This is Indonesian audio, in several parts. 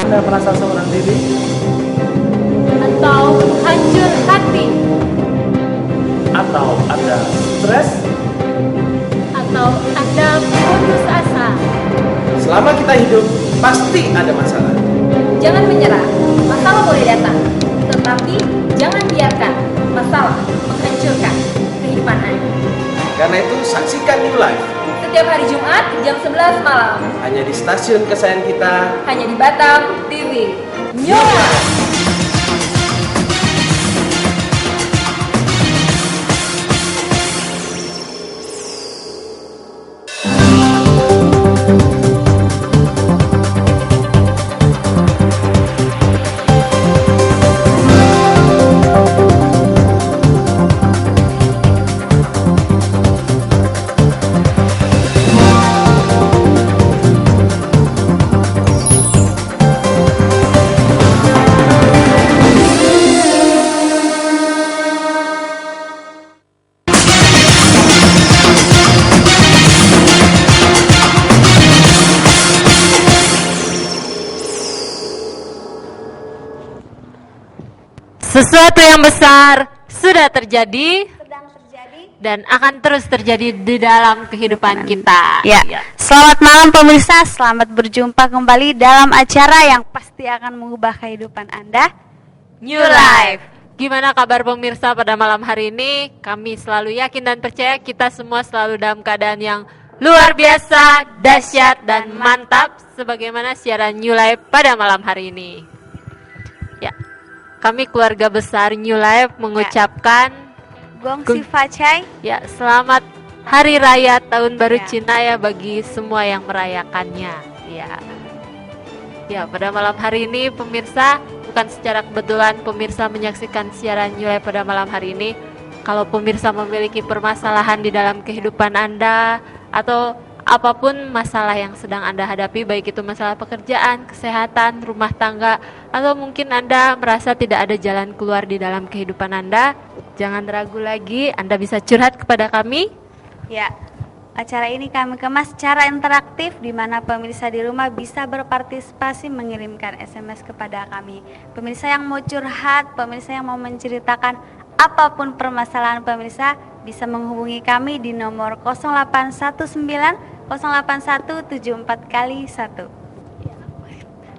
Anda merasa seorang diri? Atau hancur hati? Atau Anda stres? Atau Anda putus asa? Selama kita hidup, pasti ada masalah. Jangan menyerah, masalah boleh datang, tetapi jangan biarkan masalah menghancurkan kehidupan Anda. Karena itu, saksikan New Life Setiap hari Jumat jam 11 malam, hanya di stasiun kesayangan kita. hanya di Batam TV. New Life. Sesuatu yang besar sudah terjadi, sedang terjadi. dan akan terus terjadi di dalam kehidupan kita. Ya. Selamat malam pemirsa, selamat berjumpa kembali dalam acara yang pasti akan mengubah kehidupan Anda. New Life. Gimana kabar pemirsa pada malam hari ini? Kami selalu yakin dan percaya kita semua selalu dalam keadaan yang luar biasa, dahsyat, dan mantap sebagaimana siaran New Life pada malam hari ini. Ya. Kami keluarga besar New Life mengucapkan Gongsi Facai. ya selamat Hari Raya Tahun Baru Ya. Cina ya bagi semua yang merayakannya. Ya. Ya, pada malam hari ini pemirsa, bukan secara kebetulan pemirsa menyaksikan siaran New Life pada malam hari ini. Kalau pemirsa memiliki permasalahan di dalam kehidupan Anda atau apapun masalah yang sedang Anda hadapi, baik itu masalah pekerjaan, kesehatan, rumah tangga, atau mungkin Anda merasa tidak ada jalan keluar di dalam kehidupan Anda, jangan ragu lagi, Anda bisa curhat kepada kami. Ya. Acara ini kami kemas secara interaktif di mana pemirsa di rumah bisa berpartisipasi mengirimkan SMS kepada kami. Pemirsa yang mau curhat, pemirsa yang mau menceritakan apapun permasalahan pemirsa bisa menghubungi kami di nomor 0819 08174 kali 1.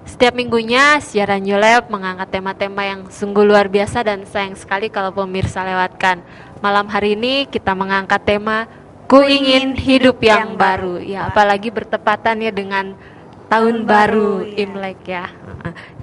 Setiap minggunya siaran New Life mengangkat tema-tema yang sungguh luar biasa dan sayang sekali kalau pemirsa lewatkan. Malam hari ini kita mengangkat tema Ku ingin hidup yang baru. Ya, apalagi bertepatan ya dengan tahun baru ya. Imlek ya.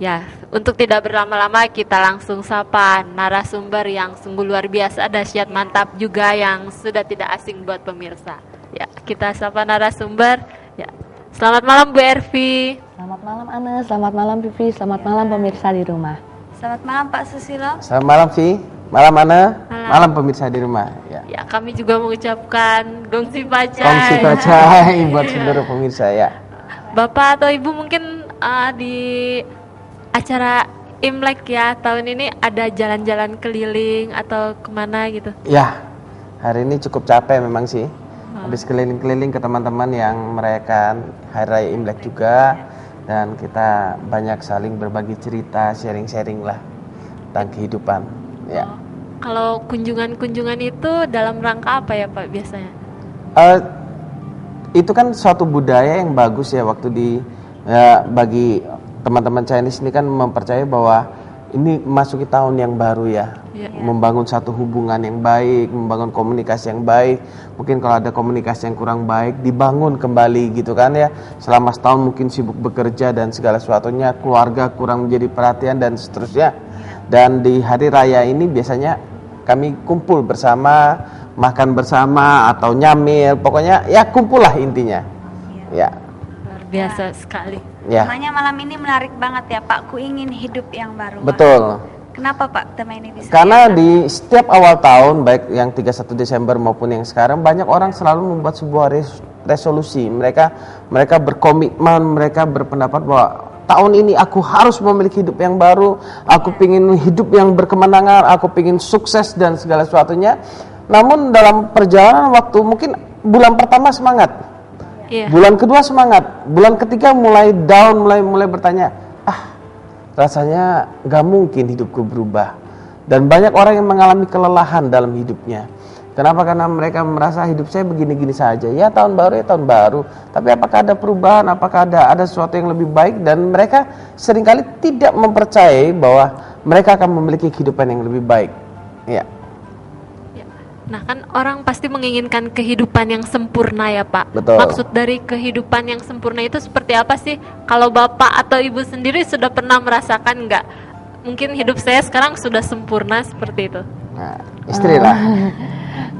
Ya, untuk tidak berlama-lama kita langsung sapa narasumber yang sungguh luar biasa, dahsyat, mantap juga yang sudah tidak asing buat pemirsa. Ya, kita sapa narasumber. Ya. Selamat malam Bu Ervi. Selamat malam Ana, selamat malam Vivi, selamat malam pemirsa di rumah. Selamat malam Pak Susilo. Selamat malam Vi, malam Ana, Malam. malam pemirsa di rumah. Ya. Ya, kami juga mengucapkan Gongsi Pacai. Kongsi Pacai buat seluruh pemirsa ya. Bapak atau Ibu mungkin di acara Imlek ya tahun ini ada jalan-jalan keliling atau kemana gitu? Ya, hari ini cukup capek memang sih. Habis keliling-keliling ke teman-teman yang merayakan Hari Raya Imlek juga. Dan kita banyak saling berbagi cerita, sharing-sharing lah tentang kehidupan. Ya. Kalau kunjungan-kunjungan itu dalam rangka apa ya Pak biasanya? Itu kan suatu budaya yang bagus ya waktu bagi teman-teman Chinese ini kan mempercayai bahwa ini masuki tahun yang baru ya. Iya. Membangun satu hubungan yang baik, membangun komunikasi yang baik. Mungkin kalau ada komunikasi yang kurang baik dibangun kembali gitu kan ya. Selama setahun mungkin sibuk bekerja dan segala sesuatunya, keluarga kurang menjadi perhatian dan seterusnya. Dan di hari raya ini biasanya kami kumpul bersama, makan bersama atau nyamil, pokoknya ya kumpul lah intinya. Ya. Luar biasa sekali. Ya. Temanya malam ini menarik banget ya Pak, ku ingin hidup yang baru. Betul. Kenapa Pak tema ini bisa? Karena di setiap awal tahun, baik yang 31 Desember maupun yang sekarang, banyak orang selalu membuat sebuah resolusi. Mereka berkomitmen, mereka berpendapat bahwa tahun ini aku harus memiliki hidup yang baru, aku ingin hidup yang berkemenangan, aku ingin sukses dan segala sesuatunya. Namun dalam perjalanan waktu mungkin bulan pertama semangat, Iya. bulan kedua semangat, bulan ketiga mulai down, mulai bertanya, rasanya gak mungkin hidupku berubah. Dan banyak orang yang mengalami kelelahan dalam hidupnya. Kenapa? Karena mereka merasa hidup saya begini-gini saja. Ya tahun baru ya tahun baru. Tapi apakah ada perubahan? Apakah ada sesuatu yang lebih baik? Dan mereka seringkali tidak mempercayai bahwa mereka akan memiliki kehidupan yang lebih baik. Ya. Nah kan orang pasti menginginkan kehidupan yang sempurna ya Pak. Betul. Maksud dari kehidupan yang sempurna itu seperti apa sih? Kalau Bapak atau Ibu sendiri sudah pernah merasakan nggak? Mungkin hidup saya sekarang sudah sempurna seperti itu. Nah, istri lah.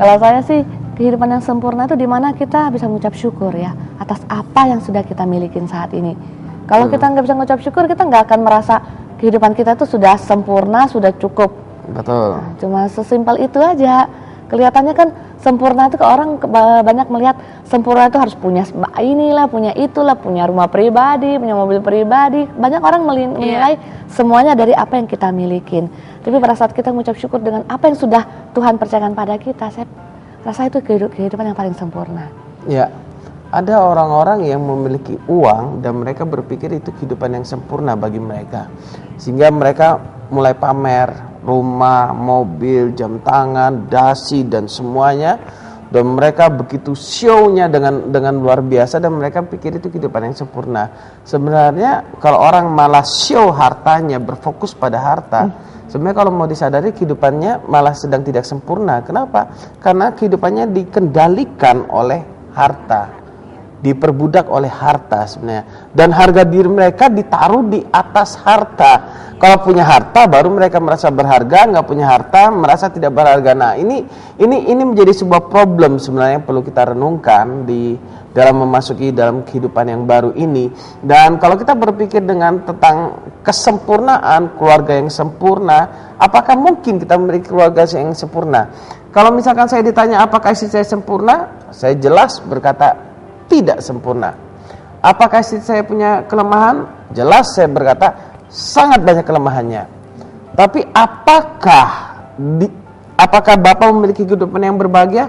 Kalau saya sih kehidupan yang sempurna itu dimana kita bisa mengucap syukur ya atas apa yang sudah kita milikin saat ini. Kalau kita nggak bisa mengucap syukur, kita nggak akan merasa kehidupan kita itu sudah sempurna, sudah cukup. Betul. Nah, cuma sesimpel itu aja. Kelihatannya kan sempurna itu ke orang banyak melihat sempurna itu harus punya inilah, punya itulah, punya rumah pribadi, punya mobil pribadi. Banyak orang menilai semuanya dari apa yang kita milikin. Tapi pada saat kita mengucap syukur dengan apa yang sudah Tuhan percayakan pada kita, saya rasa itu kehidupan yang paling sempurna. Ya, ada orang-orang yang memiliki uang dan mereka berpikir itu kehidupan yang sempurna bagi mereka. Sehingga mereka mulai pamer rumah, mobil, jam tangan, dasi dan semuanya, dan mereka begitu show-nya dengan luar biasa dan mereka pikir itu kehidupan yang sempurna. Sebenarnya kalau orang malah show hartanya, berfokus pada harta, sebenarnya kalau mau disadari kehidupannya malah sedang tidak sempurna. Kenapa? Karena kehidupannya dikendalikan oleh harta, diperbudak oleh harta sebenarnya, dan harga diri mereka ditaruh di atas harta. Kalau punya harta baru mereka merasa berharga, nggak punya harta merasa tidak berharga. Nah ini menjadi sebuah problem sebenarnya yang perlu kita renungkan di dalam memasuki dalam kehidupan yang baru ini. Dan kalau kita berpikir tentang kesempurnaan keluarga yang sempurna, apakah mungkin kita memiliki keluarga yang sempurna? Kalau misalkan saya ditanya apakah istri saya sempurna, saya jelas berkata tidak sempurna. Apakah istri saya punya kelemahan? Jelas saya berkata sangat banyak kelemahannya. Tapi apakah Bapak memiliki kehidupan yang berbahagia?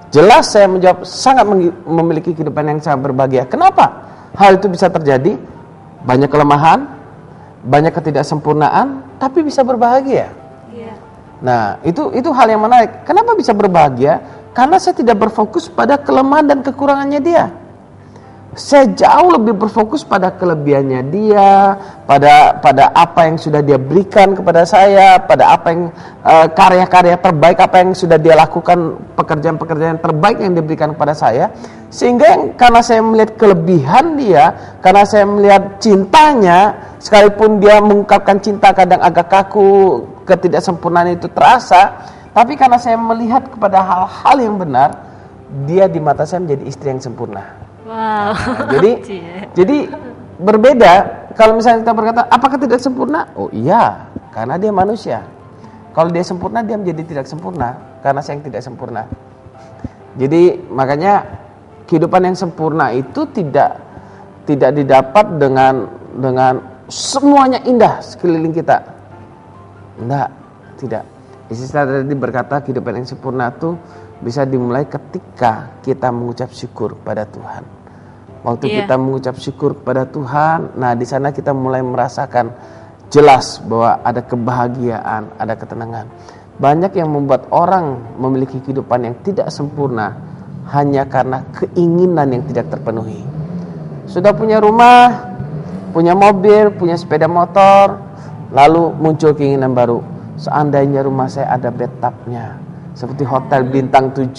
Jelas saya menjawab sangat memiliki kehidupan yang sangat berbahagia. Kenapa hal itu bisa terjadi? Banyak kelemahan, banyak ketidaksempurnaan, tapi bisa berbahagia. Nah, itu hal yang menarik. Kenapa bisa berbahagia? Karena saya tidak berfokus pada kelemahan dan kekurangannya dia. Saya jauh lebih berfokus pada kelebihannya dia, pada apa yang sudah dia berikan kepada saya, pada apa yang karya-karya terbaik, apa yang sudah dia lakukan, pekerjaan-pekerjaan terbaik yang diberikan kepada saya. Sehingga karena saya melihat kelebihan dia, karena saya melihat cintanya, sekalipun dia mengungkapkan cinta kadang agak kaku, ketidaksempurnaan itu terasa, tapi karena saya melihat kepada hal-hal yang benar, dia di mata saya menjadi istri yang sempurna. Wow. Jadi berbeda kalau misalnya kita berkata apakah tidak sempurna? Oh iya, karena dia manusia. Kalau dia sempurna, dia menjadi tidak sempurna karena saya yang tidak sempurna. Jadi makanya kehidupan yang sempurna itu tidak didapat dengan semuanya indah sekeliling kita. Enggak, tidak. Istilah tadi berkata kehidupan yang sempurna itu bisa dimulai ketika kita mengucap syukur pada Tuhan. Waktu kita mengucap syukur kepada Tuhan, nah di sana kita mulai merasakan jelas bahwa ada kebahagiaan, ada ketenangan. Banyak yang membuat orang memiliki kehidupan yang tidak sempurna hanya karena keinginan yang tidak terpenuhi. Sudah punya rumah, punya mobil, punya sepeda motor, lalu muncul keinginan baru. Seandainya rumah saya ada bathtubnya, seperti hotel bintang 7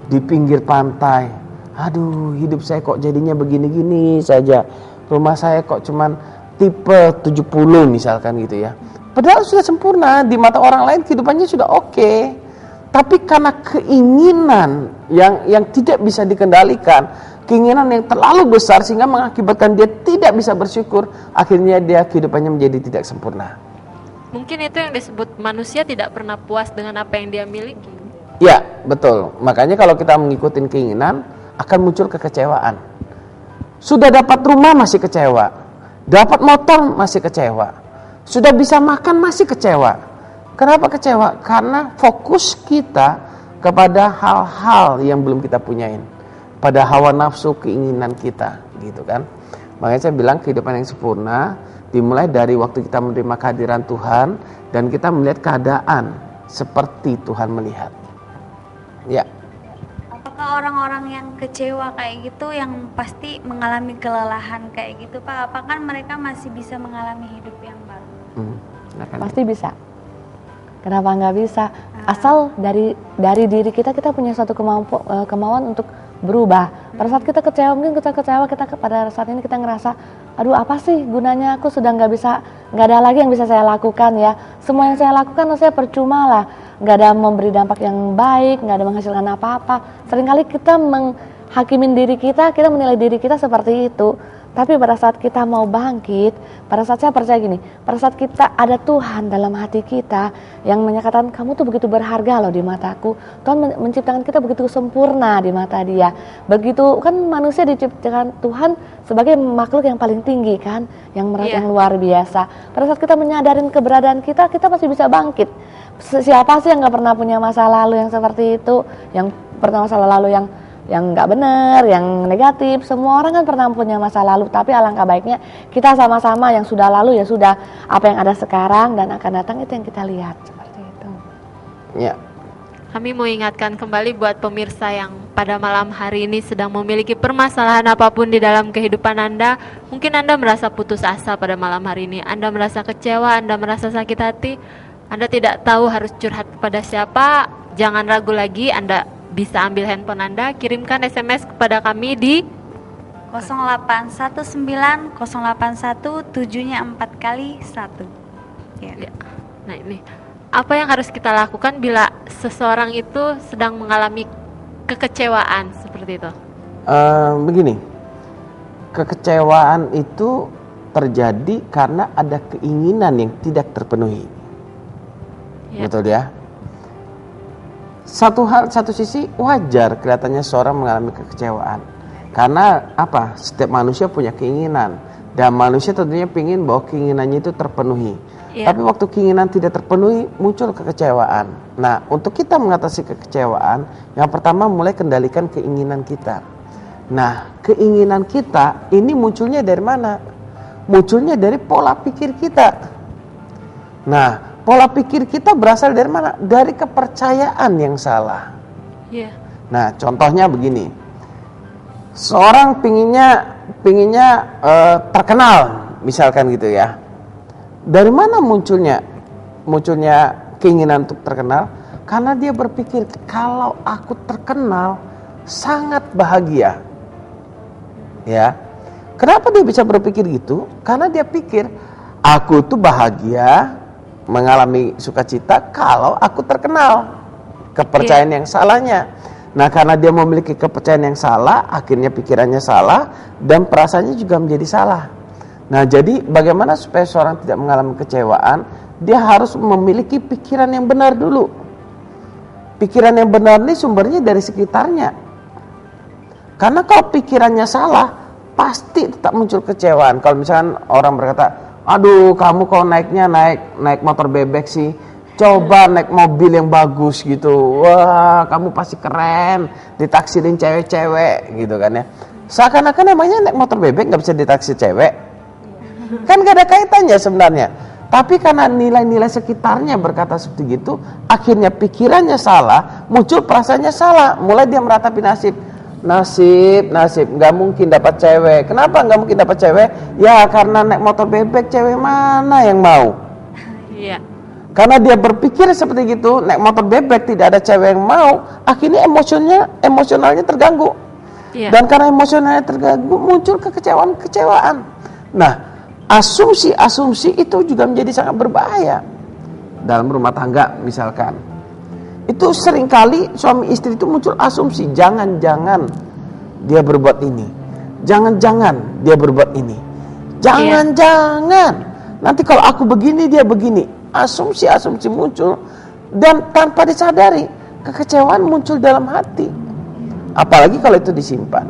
di pinggir pantai. Aduh, hidup saya kok jadinya begini-gini saja. Rumah saya kok cuman tipe 70 misalkan gitu ya. Padahal sudah sempurna, di mata orang lain kehidupannya sudah oke. Tapi karena keinginan yang tidak bisa dikendalikan, keinginan yang terlalu besar sehingga mengakibatkan dia tidak bisa bersyukur, akhirnya dia kehidupannya menjadi tidak sempurna. Mungkin itu yang disebut manusia tidak pernah puas dengan apa yang dia miliki. Ya, betul. Makanya kalau kita mengikuti keinginan, akan muncul kekecewaan. Sudah dapat rumah masih kecewa, dapat motor masih kecewa, sudah bisa makan masih kecewa. Kenapa kecewa? Karena fokus kita kepada hal-hal yang belum kita punyain, pada hawa nafsu keinginan kita, gitu kan. Makanya saya bilang kehidupan yang sempurna Dimulai dari waktu kita menerima kehadiran Tuhan dan kita melihat keadaan seperti Tuhan melihat. Ya. Apakah orang-orang yang kecewa kayak gitu yang pasti mengalami kelelahan kayak gitu Pak? Apakah mereka masih bisa mengalami hidup yang baru? Silakan. Pasti bisa. Kenapa nggak bisa? Asal dari diri kita punya suatu kemauan untuk berubah. Pada saat kita kecewa, mungkin kita pada saat ini kita ngerasa, aduh apa sih gunanya, aku sudah nggak ada lagi yang bisa saya lakukan ya. Semua yang saya lakukan rasanya percuma lah, nggak ada memberi dampak yang baik, nggak ada menghasilkan apa-apa. Seringkali kita menghakimin diri kita menilai diri kita seperti itu. Tapi pada saat kita mau bangkit, pada saat saya percaya gini, pada saat kita ada Tuhan dalam hati kita yang menyatakan kamu tuh begitu berharga loh di mataku. Tuhan menciptakan kita begitu sempurna di mata Dia. Begitu kan manusia diciptakan Tuhan sebagai makhluk yang paling tinggi kan, yang yang luar biasa. Pada saat kita menyadarin keberadaan kita pasti bisa bangkit. Siapa sih yang nggak pernah punya masa lalu yang seperti itu, yang pernah masa lalu yang nggak benar, yang negatif. Semua orang kan pernah punya masa lalu, tapi alangkah baiknya kita sama-sama yang sudah lalu ya sudah, apa yang ada sekarang dan akan datang itu yang kita lihat seperti itu. Ya. Kami mau ingatkan kembali buat pemirsa yang pada malam hari ini sedang memiliki permasalahan apapun di dalam kehidupan Anda. Mungkin Anda merasa putus asa pada malam hari ini, Anda merasa kecewa, Anda merasa sakit hati, Anda tidak tahu harus curhat kepada siapa. Jangan ragu lagi, Anda bisa ambil handphone Anda, kirimkan SMS kepada kami di 0819 081 7-nya 4 kali 1. Ya. Nah ini, apa yang harus kita lakukan bila seseorang itu sedang mengalami kekecewaan seperti itu? Begini, kekecewaan itu terjadi karena ada keinginan yang tidak terpenuhi. Betul ya? Satu sisi wajar kelihatannya seorang mengalami kekecewaan. Karena apa? Setiap manusia punya keinginan. Dan manusia tentunya ingin bahwa keinginannya itu terpenuhi. Tapi waktu keinginan tidak terpenuhi, muncul kekecewaan. Nah, untuk kita mengatasi kekecewaan, yang pertama mulai kendalikan keinginan kita. Nah, keinginan kita ini munculnya dari mana? Munculnya dari pola pikir kita. Nah, pola pikir kita berasal dari mana? Dari kepercayaan yang salah. Nah, contohnya begini. Seorang pinginnya terkenal, misalkan gitu ya. Dari mana munculnya keinginan untuk terkenal? Karena dia berpikir kalau aku terkenal sangat bahagia. Ya. Kenapa dia bisa berpikir gitu? Karena dia pikir aku tuh bahagia, mengalami sukacita kalau aku terkenal. Kepercayaan yang salahnya. Nah, karena dia memiliki kepercayaan yang salah, akhirnya pikirannya salah dan perasaannya juga menjadi salah. Nah, jadi bagaimana supaya seorang tidak mengalami kecewaan? Dia harus memiliki pikiran yang benar dulu. Pikiran yang benar ini sumbernya dari sekitarnya. Karena kalau pikirannya salah, pasti tetap muncul kecewaan. Kalau misalkan orang berkata, aduh kamu kalau naiknya naik motor bebek sih, coba naik mobil yang bagus gitu, wah kamu pasti keren, ditaksirin cewek-cewek gitu kan ya. Seakan-akan namanya naik motor bebek gak bisa ditaksir cewek, kan gak ada kaitannya sebenarnya. Tapi karena nilai-nilai sekitarnya berkata seperti itu, akhirnya pikirannya salah, muncul perasaannya salah, mulai dia meratapi nasib nggak mungkin dapat cewek. Kenapa nggak mungkin dapat cewek? Ya karena naik motor bebek, cewek mana yang mau? Iya. Karena dia berpikir seperti itu, naik motor bebek tidak ada cewek yang mau, akhirnya emosionalnya terganggu. Dan karena emosionalnya terganggu, muncul kekecewaan. Nah, asumsi itu juga menjadi sangat berbahaya dalam rumah tangga misalkan. Itu seringkali suami istri itu muncul asumsi, jangan-jangan dia berbuat ini, jangan-jangan dia berbuat ini, jangan-jangan nanti kalau aku begini dia begini. Asumsi muncul dan tanpa disadari kekecewaan muncul dalam hati, apalagi kalau itu disimpan.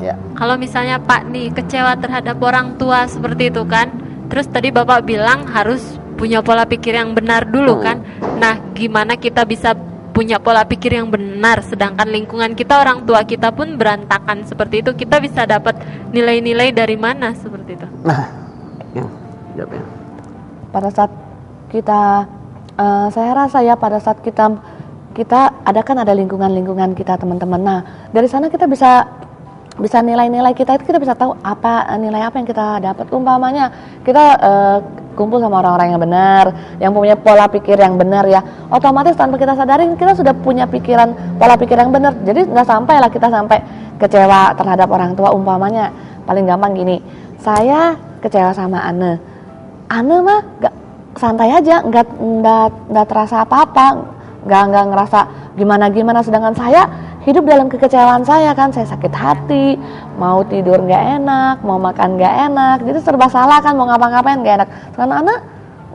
Ya. Kalau misalnya Pak nih kecewa terhadap orang tua seperti itu kan, terus tadi Bapak bilang harus punya pola pikir yang benar dulu kan. Nah, gimana kita bisa punya pola pikir yang benar sedangkan lingkungan kita, orang tua kita pun berantakan seperti itu? Kita bisa dapat nilai-nilai dari mana seperti itu? Nah, jawabnya. Pada saat kita saya rasa ya pada saat kita ada lingkungan kita teman-teman. Nah dari sana kita bisa nilai-nilai kita itu kita bisa tahu nilai apa yang kita dapat. Umpamanya kita kumpul sama orang-orang yang benar, yang punya pola pikir yang benar ya, otomatis tanpa kita sadarin kita sudah punya pola pikir yang benar. Jadi nggak sampai lah kita sampai kecewa terhadap orang tua. Umpamanya paling gampang gini, saya kecewa sama Ane mah santai aja, nggak terasa apa-apa, nggak ngerasa gimana, sedangkan saya hidup dalam kekecewaan saya kan, saya sakit hati, mau tidur nggak enak, mau makan nggak enak, jadi serba salah kan, mau ngapa-ngapain nggak enak. Karena anak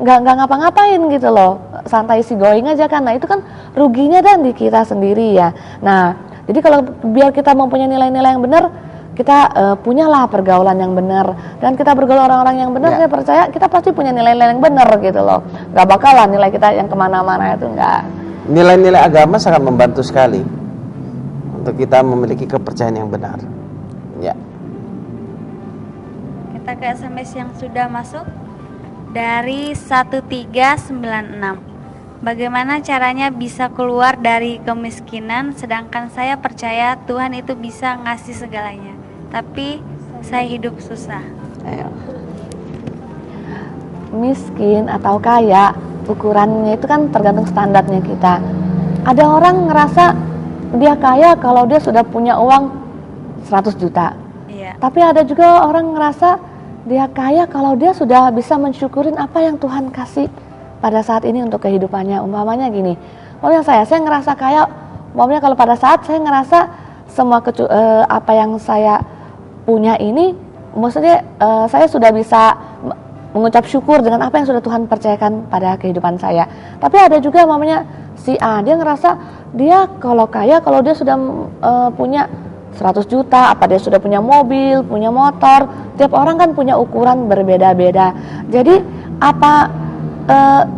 nggak ngapa-ngapain gitu loh, santai easy going aja kan. Nah itu kan ruginya dan di kita sendiri ya. Nah jadi kalau biar kita mempunyai nilai-nilai yang benar, kita punyalah pergaulan yang benar, dan kita bergaul orang-orang yang benar. Saya percaya kita pasti punya nilai-nilai yang benar gitu loh, nggak bakal lah nilai kita yang kemana-mana itu nggak. Nilai-nilai agama sangat membantu sekali untuk kita memiliki kepercayaan yang benar. Ya. Kita ke SMS yang sudah masuk dari 1396. Bagaimana caranya bisa keluar dari kemiskinan, sedangkan saya percaya Tuhan itu bisa ngasih segalanya, tapi saya hidup susah. Ayo. Miskin atau kaya, ukurannya itu kan tergantung standarnya kita. Ada orang ngerasa dia kaya kalau dia sudah punya uang 100 juta. Iya. Tapi ada juga orang ngerasa dia kaya kalau dia sudah bisa mensyukurin apa yang Tuhan kasih pada saat ini untuk kehidupannya. Umpamanya gini, saya ngerasa kaya, umpamanya kalau pada saat saya ngerasa semua apa yang saya punya ini, maksudnya saya sudah bisa mengucap syukur dengan apa yang sudah Tuhan percayakan pada kehidupan saya. Tapi ada juga umpamanya si A, dia ngerasa dia kalau kaya kalau dia sudah punya 100 juta, apa dia sudah punya mobil, punya motor. Tiap orang kan punya ukuran berbeda-beda. Jadi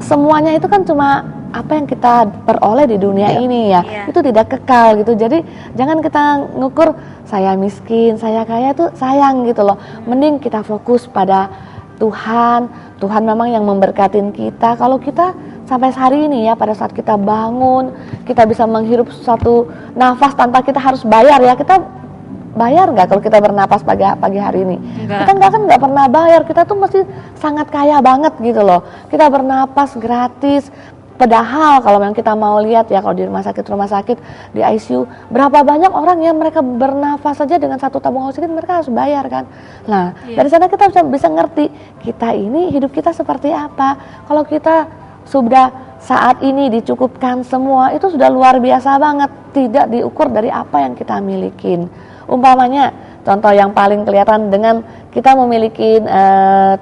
semuanya itu kan cuma apa yang kita peroleh di dunia ini ya. Itu tidak kekal gitu. Jadi jangan kita ngukur saya miskin, saya kaya itu sayang gitu loh. Mending kita fokus pada Tuhan. Tuhan memang yang memberkatin kita. Kalau kita sampai hari ini ya, pada saat kita bangun, kita bisa menghirup suatu nafas tanpa kita harus bayar ya. Kita bayar nggak kalau kita bernapas pagi hari ini? Enggak. Kita nggak pernah bayar. Kita tuh mesti sangat kaya banget gitu loh. Kita bernapas gratis. Padahal kalau memang kita mau lihat ya, kalau di rumah sakit di ICU, berapa banyak orang yang mereka bernafas saja dengan satu tabung oksigen mereka harus bayar kan. Nah dari sana kita bisa ngerti kita ini hidup kita seperti apa. Kalau kita sudah saat ini dicukupkan semua, itu sudah luar biasa banget, tidak diukur dari apa yang kita milikin. Umpamanya contoh yang paling kelihatan dengan kita memiliki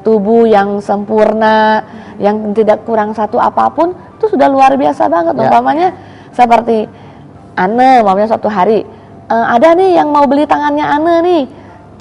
tubuh yang sempurna, yang tidak kurang satu apapun, itu sudah luar biasa banget. Umpamanya seperti Ane, umpamanya suatu hari ada nih yang mau beli tangannya Ane nih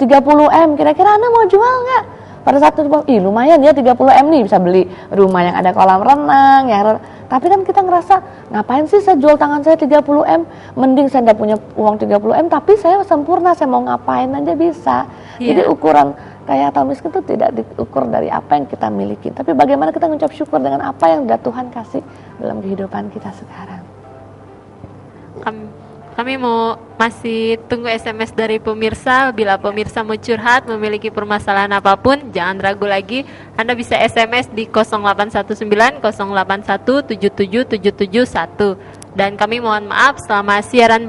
30M, kira-kira Ane mau jual nggak? Pada saat itu, lumayan ya 30M nih bisa beli rumah yang ada kolam renang ya. Tapi kan kita ngerasa, ngapain sih saya jual tangan saya 30M, mending saya tidak punya uang 30M tapi saya sempurna, saya mau ngapain aja bisa. Jadi ukuran kaya atau miskin itu tidak diukur dari apa yang kita miliki, tapi bagaimana kita mengucap syukur dengan apa yang sudah Tuhan kasih dalam kehidupan kita sekarang. Kami mau masih tunggu SMS dari pemirsa. Bila pemirsa mau curhat, memiliki permasalahan apapun, jangan ragu lagi. Anda bisa SMS di 0819 081 77771. Dan kami mohon maaf, selama siaran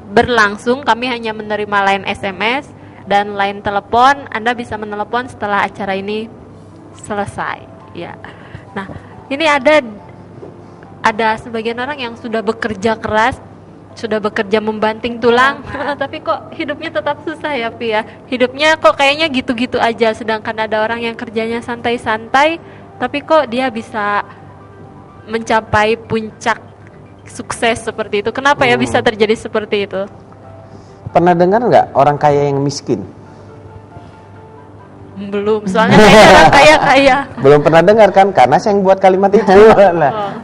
berlangsung, kami hanya menerima line SMS dan line telepon. Anda bisa menelepon setelah acara ini selesai. Ya. Nah, ini ada sebagian orang yang sudah bekerja keras, sudah bekerja membanting tulang, tapi kok hidupnya tetap susah ya Pi ya. Hidupnya kok kayaknya gitu-gitu aja, sedangkan ada orang yang kerjanya santai-santai, tapi kok dia bisa mencapai puncak sukses seperti itu. Kenapa ya bisa terjadi seperti itu? Pernah dengar nggak orang kaya yang miskin? Belum, soalnya saya orang kaya-kaya. Belum pernah dengar kan, karena saya yang buat kalimat itu.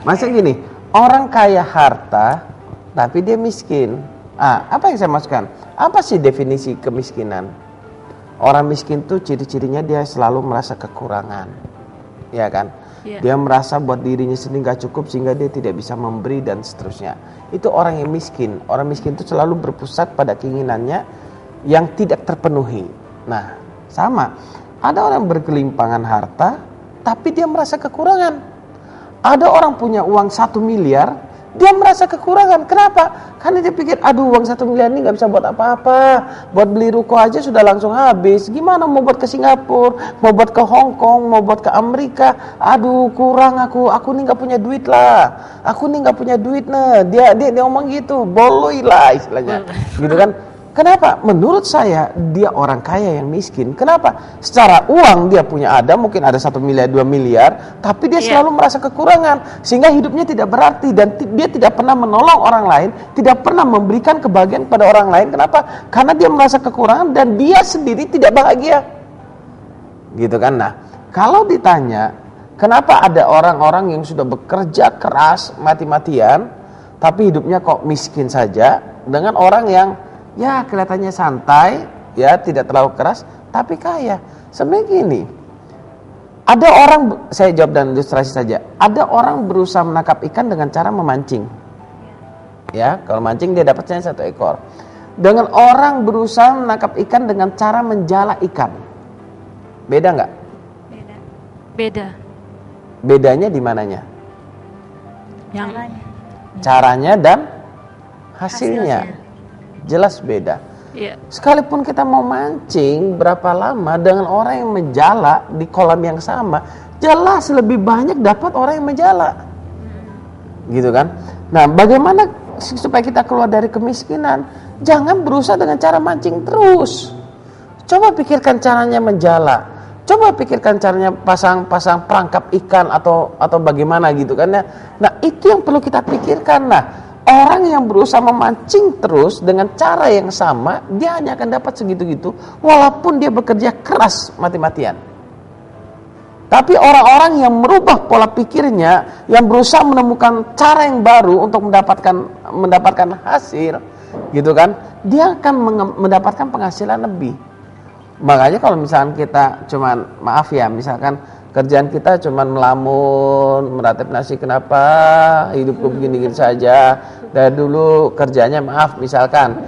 Maksudnya gini, orang kaya harta tapi dia miskin. Apa yang saya maksudkan? Apa sih definisi kemiskinan? Orang miskin tuh ciri-cirinya dia selalu merasa kekurangan. ya kan? Iya. Dia merasa buat dirinya sendiri nggak cukup sehingga dia tidak bisa memberi dan seterusnya. Itu orang yang miskin. Orang miskin itu selalu berpusat pada keinginannya yang tidak terpenuhi. Nah, sama. Ada orang berkelimpangan harta, tapi dia merasa kekurangan. Ada orang punya uang 1 miliar, dia merasa kekurangan. Kenapa? Karena dia pikir, aduh uang 1 miliar ini gak bisa buat apa-apa. Buat beli ruko aja sudah langsung habis. Gimana mau buat ke Singapura, mau buat ke Hong Kong, mau buat ke Amerika. Aduh kurang aku nih gak punya duit lah. Aku nih gak punya duit nah. Dia ngomong gitu, boloi lah istilahnya. Gitu kan. Kenapa? Menurut saya dia orang kaya yang miskin. Kenapa? Secara uang dia punya mungkin ada 1 miliar, 2 miliar, tapi dia selalu merasa kekurangan sehingga hidupnya tidak berarti dan dia tidak pernah menolong orang lain, tidak pernah memberikan kebahagiaan kepada orang lain. Kenapa? Karena dia merasa kekurangan dan dia sendiri tidak bahagia. Gitu kan? Nah, kalau ditanya, kenapa ada orang-orang yang sudah bekerja keras mati-matian tapi hidupnya kok miskin saja dengan orang yang ya kelihatannya santai, ya tidak terlalu keras, tapi kaya. Sebenarnya gini, ada orang, saya jawab dan ilustrasi saja. Ada orang berusaha menangkap ikan dengan cara memancing. Ya, kalau mancing dia dapatnya 1 ekor. Dengan orang berusaha menangkap ikan dengan cara menjala ikan. Beda nggak? Beda. Bedanya di mananya? Yang Caranya dan hasilnya. Jelas beda. Iya. Sekalipun kita mau mancing berapa lama dengan orang yang menjala di kolam yang sama, jelas lebih banyak dapat orang yang menjala. Gitu kan? Nah, bagaimana supaya kita keluar dari kemiskinan? Jangan berusaha dengan cara mancing terus. Coba pikirkan caranya menjala. Coba pikirkan caranya pasang perangkap ikan atau bagaimana gitu kan ya. Nah, itu yang perlu kita pikirkan. Nah, orang yang berusaha memancing terus dengan cara yang sama, dia hanya akan dapat segitu-gitu walaupun dia bekerja keras mati-matian. Tapi orang-orang yang merubah pola pikirnya, yang berusaha menemukan cara yang baru untuk mendapatkan hasil, gitu kan, dia akan mendapatkan penghasilan lebih. Makanya kalau misalkan kita cuman, maaf ya, misalkan kerjaan kita cuman melamun, meratap nasi, kenapa hidupku begini-gini saja. Dari dulu kerjanya, maaf, misalkan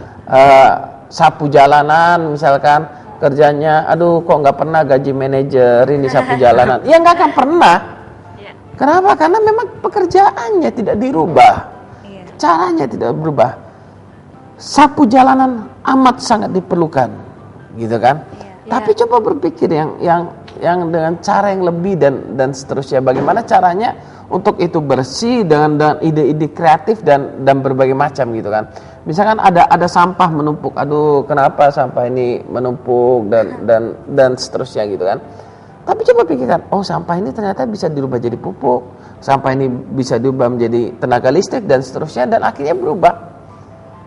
sapu jalanan, misalkan kerjanya, aduh kok nggak pernah gaji manajer ini sapu jalanan. Ya nggak akan pernah. Kenapa? Karena memang pekerjaannya tidak dirubah, caranya tidak berubah. Sapu jalanan amat sangat diperlukan, gitu kan? Tapi coba berpikir yang dengan cara yang lebih dan seterusnya. Bagaimana caranya untuk itu bersih dengan ide-ide kreatif dan berbagai macam gitu kan. Misalkan ada sampah menumpuk. Aduh, kenapa sampah ini menumpuk dan seterusnya gitu kan. Tapi coba pikirkan, oh sampah ini ternyata bisa dirubah jadi pupuk. Sampah ini bisa dirubah menjadi tenaga listrik dan seterusnya dan akhirnya berubah.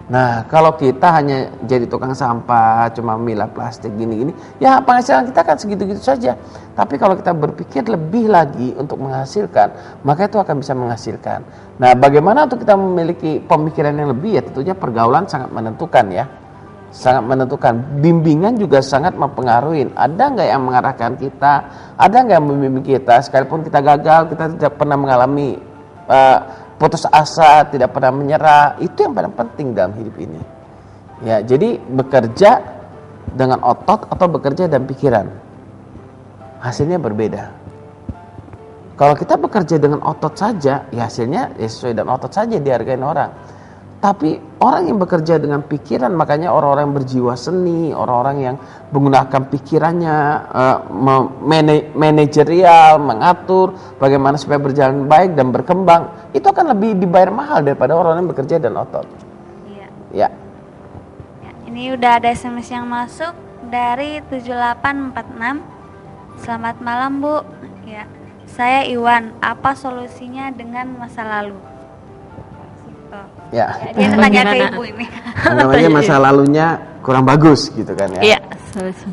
Nah, kalau kita hanya jadi tukang sampah, cuma milah plastik gini-gini, ya penghasilan kita kan segitu-gitu saja. Tapi kalau kita berpikir lebih lagi untuk menghasilkan, maka itu akan bisa menghasilkan. Nah, bagaimana untuk kita memiliki pemikiran yang lebih? Ya tentunya pergaulan sangat menentukan ya. Sangat menentukan. Bimbingan juga sangat mempengaruhi. Ada nggak yang mengarahkan kita? Ada nggak yang membimbing kita? Sekalipun kita gagal, kita tidak pernah mengalami putus asa, tidak pernah menyerah. Itu yang paling penting dalam hidup ini. Ya, jadi bekerja dengan otot atau bekerja dan pikiran, hasilnya berbeda. Kalau kita bekerja dengan otot saja, ya hasilnya ya sesuai dengan otot saja dihargain orang. Tapi orang yang bekerja dengan pikiran, makanya orang-orang yang berjiwa seni, orang-orang yang menggunakan pikirannya, manajerial, mengatur bagaimana supaya berjalan baik dan berkembang, itu akan lebih dibayar mahal daripada orang yang bekerja dan otot. Iya. Ya. Ya, ini udah ada SMS yang masuk dari 7846. Selamat malam Bu. Ya, saya Iwan. Apa solusinya dengan masa lalu? Ya. Dia tanya ke ibu ini. Namanya masa lalunya kurang bagus gitu kan ya. Iya, solusi.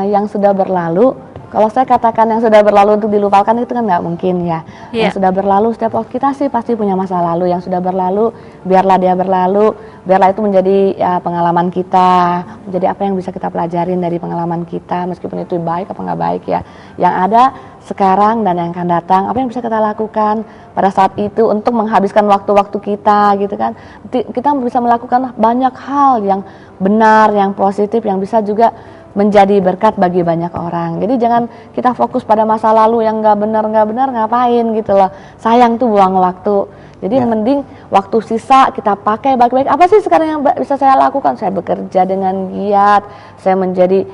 Yang sudah berlalu, kalau saya katakan yang sudah berlalu untuk dilupakan itu kan nggak mungkin ya. Yang sudah berlalu, setiap kita sih pasti punya masa lalu. Yang sudah berlalu, biarlah dia berlalu, biarlah itu menjadi pengalaman kita, menjadi apa yang bisa kita pelajarin dari pengalaman kita, meskipun itu baik apa nggak baik ya. Yang ada sekarang dan yang akan datang, apa yang bisa kita lakukan pada saat itu untuk menghabiskan waktu-waktu kita gitu kan. Kita bisa melakukan banyak hal yang benar, yang positif, yang bisa juga menjadi berkat bagi banyak orang. Jadi jangan kita fokus pada masa lalu yang nggak benar ngapain gitu loh. Sayang tuh buang waktu. Jadi mending waktu sisa kita pakai baik-baik. Apa sih sekarang yang bisa saya lakukan? Saya bekerja dengan giat, saya menjadi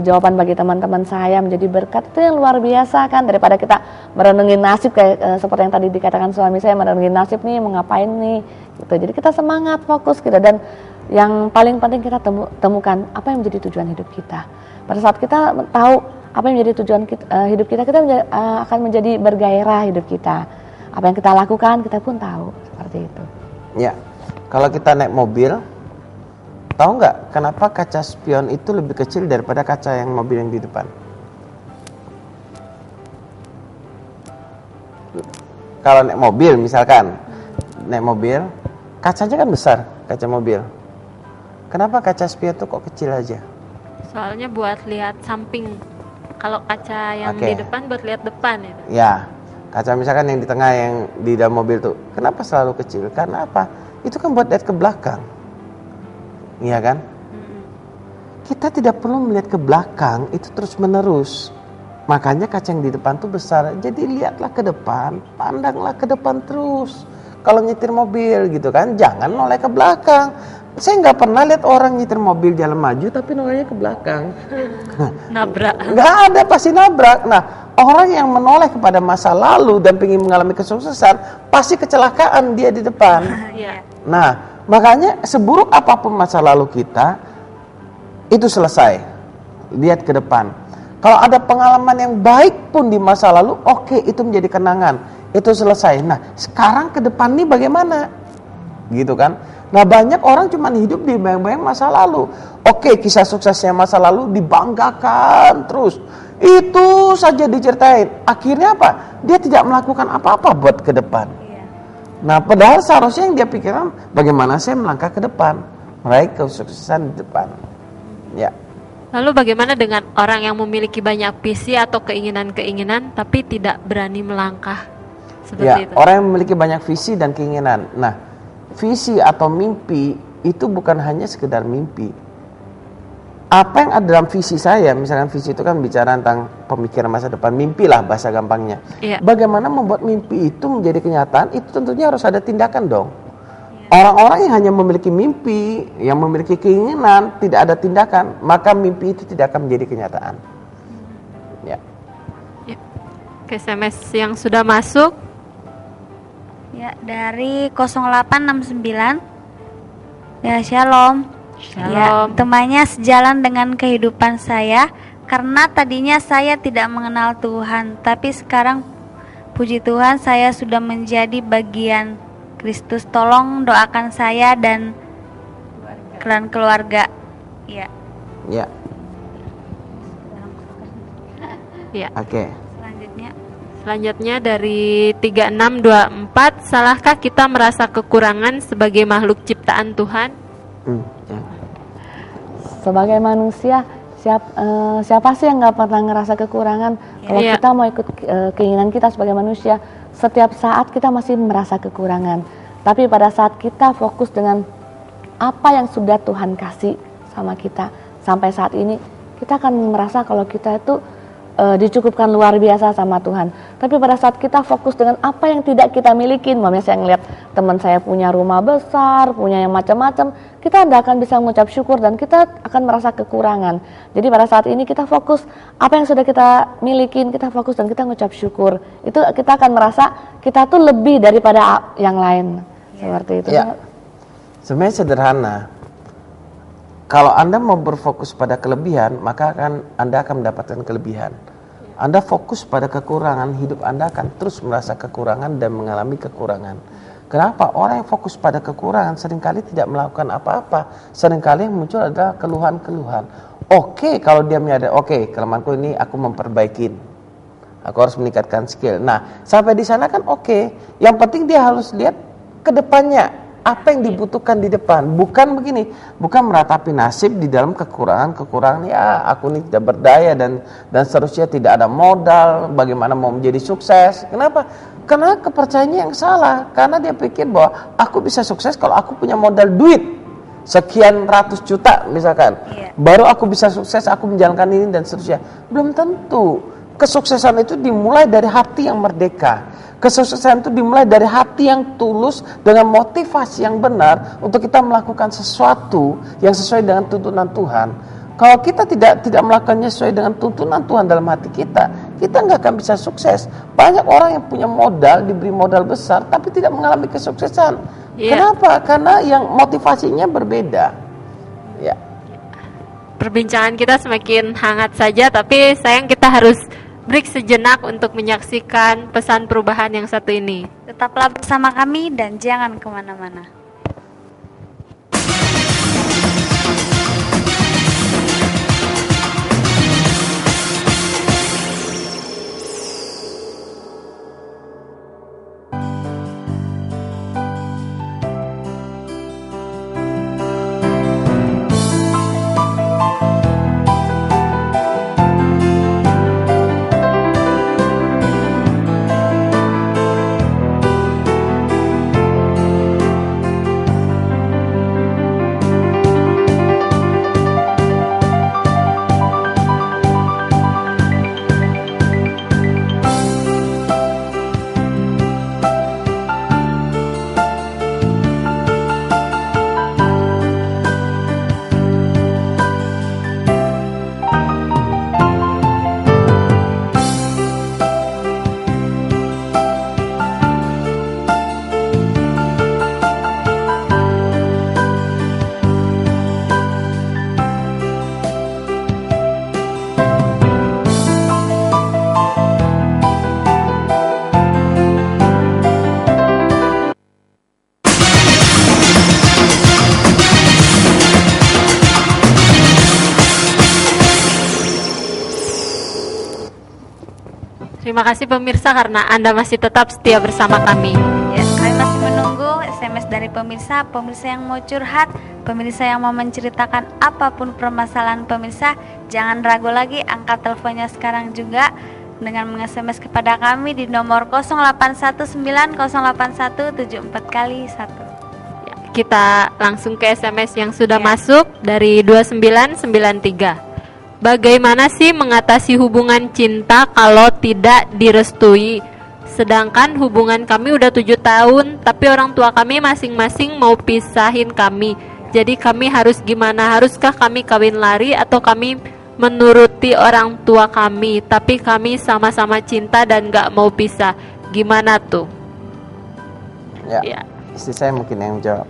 jawaban bagi teman-teman saya, menjadi berkat. Itu yang luar biasa kan, daripada kita merenungin nasib kayak seperti yang tadi dikatakan suami saya, merenungin nasib nih mau ngapain nih gitu. Jadi kita semangat, fokus kita, dan yang paling penting kita temukan apa yang menjadi tujuan hidup kita. Pada saat kita tahu apa yang menjadi tujuan hidup kita, akan menjadi bergairah hidup kita. Apa yang kita lakukan kita pun tahu, seperti itu. Ya, kalau kita naik mobil, tahu nggak kenapa kaca spion itu lebih kecil daripada kaca yang mobil yang di depan? Kalau naik mobil misalkan, naik mobil, kacanya kan besar, kaca mobil. Kenapa kaca spion itu kok kecil aja? Soalnya buat lihat samping. Kalau kaca yang di depan buat lihat depan itu. Ya, kaca misalkan yang di tengah yang di dalam mobil tuh, kenapa selalu kecil? Karena apa? Itu kan buat lihat ke belakang. Iya kan? Kita tidak perlu melihat ke belakang itu terus menerus. Makanya kaca yang di depan tuh besar. Jadi lihatlah ke depan, pandanglah ke depan terus. Kalau nyetir mobil gitu kan, jangan noleh ke belakang. Saya nggak pernah lihat orang nyetir mobil jalan maju tapi nolehnya ke belakang. Nabrak. Nggak ada, pasti nabrak. Nah, orang yang menoleh kepada masa lalu dan ingin mengalami kesuksesan pasti kecelakaan dia di depan. Nah, makanya seburuk apapun masa lalu kita, itu selesai. Lihat ke depan. Kalau ada pengalaman yang baik pun di masa lalu, oke, itu menjadi kenangan. Itu selesai. Nah, sekarang ke depan nih bagaimana? Gitu kan? Nah, banyak orang cuma hidup di bayang-bayang masa lalu. Oke, kisah suksesnya masa lalu dibanggakan terus. Itu saja diceritain. Akhirnya apa? Dia tidak melakukan apa-apa buat ke depan. Nah, padahal seharusnya yang dia pikirkan bagaimana saya melangkah ke depan, meraih kesuksesan di depan. Ya. Lalu bagaimana dengan orang yang memiliki banyak visi atau keinginan-keinginan tapi tidak berani melangkah? Seperti itu. Orang yang memiliki banyak visi dan keinginan. Nah, visi atau mimpi itu bukan hanya sekedar mimpi. Apa yang ada dalam visi saya, misalkan visi itu kan bicara tentang pemikiran masa depan, mimpi lah bahasa gampangnya. Bagaimana membuat mimpi itu menjadi kenyataan, itu tentunya harus ada tindakan dong. Orang-orang yang hanya memiliki mimpi, yang memiliki keinginan, tidak ada tindakan, maka mimpi itu tidak akan menjadi kenyataan. Ya. Ke SMS yang sudah masuk. Ya, dari 0869. Ya, shalom. Ya, temanya sejalan dengan kehidupan saya, karena tadinya saya tidak mengenal Tuhan, tapi sekarang puji Tuhan saya sudah menjadi bagian Kristus. Tolong doakan saya dan keluarga. Ya. Ya. Ya. Oke. Selanjutnya dari 3624, salahkah kita merasa kekurangan sebagai makhluk ciptaan Tuhan? Sebagai manusia, siapa sih yang nggak pernah ngerasa kekurangan? Kalau kita mau ikut keinginan kita sebagai manusia, setiap saat kita masih merasa kekurangan. Tapi pada saat kita fokus dengan apa yang sudah Tuhan kasih sama kita sampai saat ini, kita akan merasa kalau kita itu dicukupkan luar biasa sama Tuhan. Tapi pada saat kita fokus dengan apa yang tidak kita miliki, misalnya saya ngeliat teman saya punya rumah besar, punya yang macam-macam, kita tidak akan bisa mengucap syukur dan kita akan merasa kekurangan. Jadi pada saat ini kita fokus apa yang sudah kita miliki, kita fokus dan kita mengucap syukur. Itu kita akan merasa kita tuh lebih daripada yang lain. Seperti itu. Ya. Sebenarnya sederhana. Kalau Anda mau berfokus pada kelebihan, maka Anda akan mendapatkan kelebihan. Anda fokus pada kekurangan, hidup Anda akan terus merasa kekurangan dan mengalami kekurangan. Kenapa? Orang yang fokus pada kekurangan seringkali tidak melakukan apa-apa. Seringkali yang muncul adalah keluhan-keluhan. Oke, kalau dia menyadari, oke, kelemahanku ini aku memperbaikin. Aku harus meningkatkan skill. Nah, sampai di sana kan oke. Yang penting dia harus lihat ke depannya. apa yang dibutuhkan di depan. Bukan begini, bukan meratapi nasib di dalam kekurangan ya aku ini tidak berdaya dan seterusnya, tidak ada modal, bagaimana mau menjadi sukses. Kenapa? Karena kepercayaannya yang salah. Karena dia pikir bahwa aku bisa sukses kalau aku punya modal duit sekian ratus juta misalkan. Baru aku bisa sukses, aku menjalankan ini dan seterusnya. Belum tentu. Kesuksesan itu dimulai dari hati yang merdeka. Kesuksesan itu dimulai dari hati yang tulus dengan motivasi yang benar untuk kita melakukan sesuatu yang sesuai dengan tuntunan Tuhan. Kalau kita tidak melakukannya sesuai dengan tuntunan Tuhan dalam hati kita nggak akan bisa sukses. Banyak orang yang punya modal, diberi modal besar, tapi tidak mengalami kesuksesan. Kenapa? Karena yang motivasinya berbeda. Ya. Perbincangan kita semakin hangat saja, tapi sayang kita harus break sejenak untuk menyaksikan pesan perubahan yang satu ini. Tetaplah bersama kami dan jangan kemana-mana. Terima kasih pemirsa karena Anda masih tetap setia bersama kami. Ya, kami masih menunggu SMS dari pemirsa yang mau curhat, pemirsa yang mau menceritakan apapun permasalahan pemirsa. Jangan ragu lagi, angkat teleponnya sekarang juga dengan meng-SMS kepada kami di nomor 0819081741. Ya, kita langsung ke SMS yang sudah masuk dari 2993. Bagaimana sih mengatasi hubungan cinta kalau tidak direstui? Sedangkan hubungan kami udah 7 tahun, tapi orang tua kami masing-masing mau pisahin kami. Jadi kami harus gimana? Haruskah kami kawin lari atau kami menuruti orang tua kami? Tapi kami sama-sama cinta dan gak mau pisah. Gimana tuh? Ya. Istri saya mungkin yang jawab.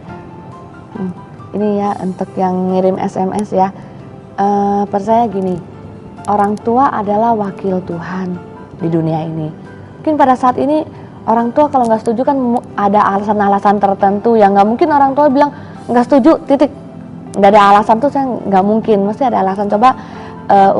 Ini ya untuk yang ngirim SMS ya. Percaya gini, orang tua adalah wakil Tuhan di dunia ini. Mungkin pada saat ini orang tua kalau nggak setuju kan ada alasan-alasan tertentu yang nggak mungkin orang tua bilang nggak setuju titik, nggak ada alasan tuh, saya nggak mungkin, mesti ada alasan. Coba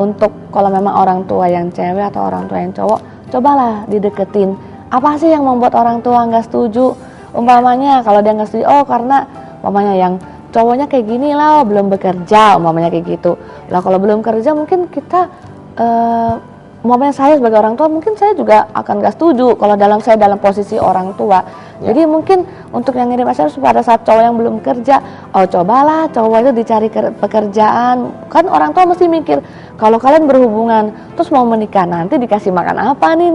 untuk kalau memang orang tua yang cewek atau orang tua yang cowok, cobalah dideketin. Apa sih yang membuat orang tua nggak setuju? Umpamanya kalau dia nggak setuju, oh karena umpamanya yang cowoknya kayak gini lah, belum bekerja, umpamanya kayak gitu. Lah kalau belum kerja mungkin kita, umpamanya saya sebagai orang tua, mungkin saya juga akan gak setuju kalau saya dalam posisi orang tua. Jadi mungkin untuk yang ngirim SMS pada saat cowok yang belum kerja, oh cobalah cowok itu dicari pekerjaan. Kan orang tua mesti mikir, kalau kalian berhubungan terus mau menikah, nanti dikasih makan apa nih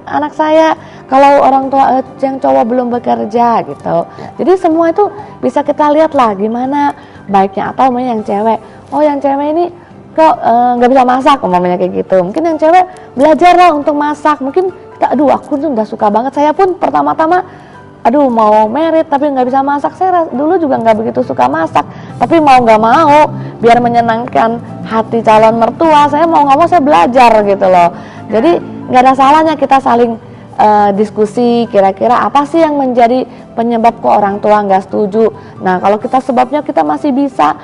anak saya kalau orang tua yang cowok belum bekerja gitu. Jadi semua itu bisa kita lihat lah gimana baiknya. Atau umpamanya yang cewek, oh yang cewek ini kok nggak bisa masak umpamanya kayak gitu. Mungkin yang cewek belajarlah untuk masak. Mungkin kita, aduh aku tuh udah suka banget, saya pun pertama-tama aduh mau merit tapi nggak bisa masak. Saya dulu juga nggak begitu suka masak, tapi mau nggak mau biar menyenangkan hati calon mertua, saya mau nggak mau saya belajar gitu loh. Jadi nggak ada salahnya kita saling diskusi, kira-kira apa sih yang menjadi penyebab kok orang tua nggak setuju. Nah kalau kita sebabnya kita masih bisa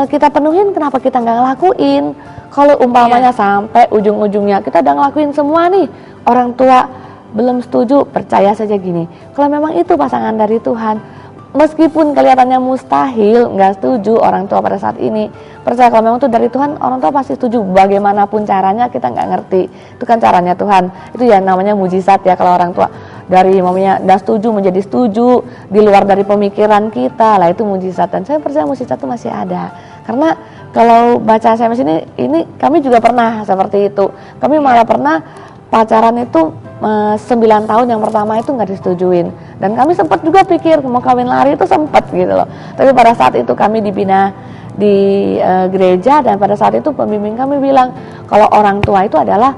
kita penuhin, kenapa kita nggak ngelakuin? Kalau umpamanya sampai ujung-ujungnya kita udah ngelakuin semua nih, orang tua belum setuju, percaya saja gini, kalau memang itu pasangan dari Tuhan, meskipun kelihatannya mustahil, nggak setuju orang tua pada saat ini, percaya kalau memang itu dari Tuhan, orang tua pasti setuju. Bagaimanapun caranya kita nggak ngerti, itu kan caranya Tuhan. Itu ya namanya mujizat ya, kalau orang tua dari mamanya nggak setuju menjadi setuju, di luar dari pemikiran kita, lah itu mujizat. Dan saya percaya mujizat itu masih ada. Karena kalau baca SMS ini kami juga pernah seperti itu. Kami malah pernah pacaran itu 9 tahun yang pertama itu nggak disetujuin, dan kami sempat juga pikir mau kawin lari, itu sempat gitu loh. Tapi pada saat itu kami dibina di gereja, dan pada saat itu pembimbing kami bilang kalau orang tua itu adalah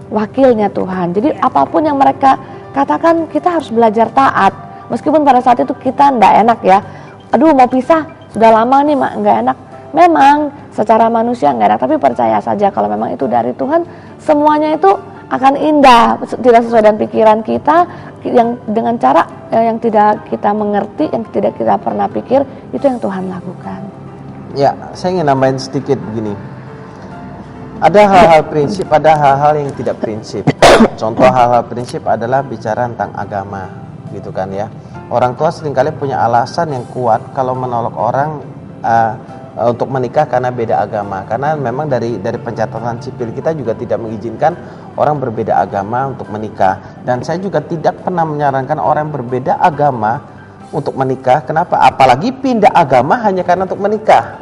wakilnya Tuhan. Jadi apapun yang mereka katakan kita harus belajar taat, meskipun pada saat itu kita nggak enak ya. Aduh mau pisah sudah lama nih mak, nggak enak. Memang secara manusia nggak enak, tapi percaya saja kalau memang itu dari Tuhan, semuanya itu akan indah, tidak sesuai dengan pikiran kita, yang dengan cara yang tidak kita mengerti, yang tidak kita pernah pikir, itu yang Tuhan lakukan. Ya, saya ingin nambahin sedikit begini. Ada hal-hal prinsip, ada hal-hal yang tidak prinsip. Contoh hal-hal prinsip adalah bicara tentang agama, gitu kan ya. Orang tua seringkali punya alasan yang kuat kalau menolak orang untuk menikah karena beda agama, karena memang dari pencatatan sipil kita juga tidak mengizinkan orang berbeda agama untuk menikah. Dan saya juga tidak pernah menyarankan orang berbeda agama untuk menikah. Kenapa? Apalagi pindah agama hanya karena untuk menikah.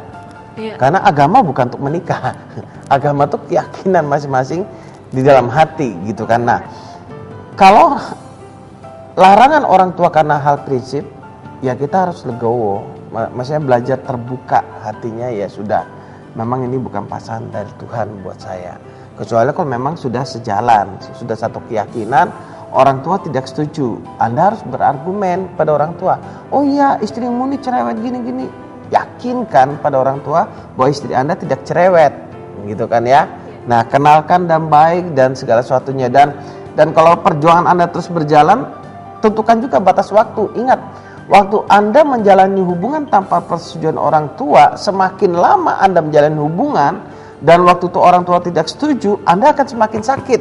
Karena agama bukan untuk menikah. Agama itu keyakinan masing-masing di dalam hati, gitu kan. Nah, kalau larangan orang tua karena hal prinsip, ya kita harus legowo. Maksudnya belajar terbuka hatinya, ya sudah, memang ini bukan pasangan dari Tuhan buat saya. Kecuali kalau memang sudah sejalan, sudah satu keyakinan, orang tua tidak setuju, Anda harus berargumen pada orang tua. Oh iya, istrimu ini cerewet gini-gini. Yakinkan pada orang tua bahwa istri Anda tidak cerewet, gitu kan ya. Nah, kenalkan dan baik dan segala sesuatunya. Dan kalau perjuangan Anda terus berjalan, tentukan juga batas waktu. Ingat, waktu Anda menjalani hubungan tanpa persetujuan orang tua, semakin lama Anda menjalani hubungan dan waktu itu orang tua tidak setuju, Anda akan semakin sakit.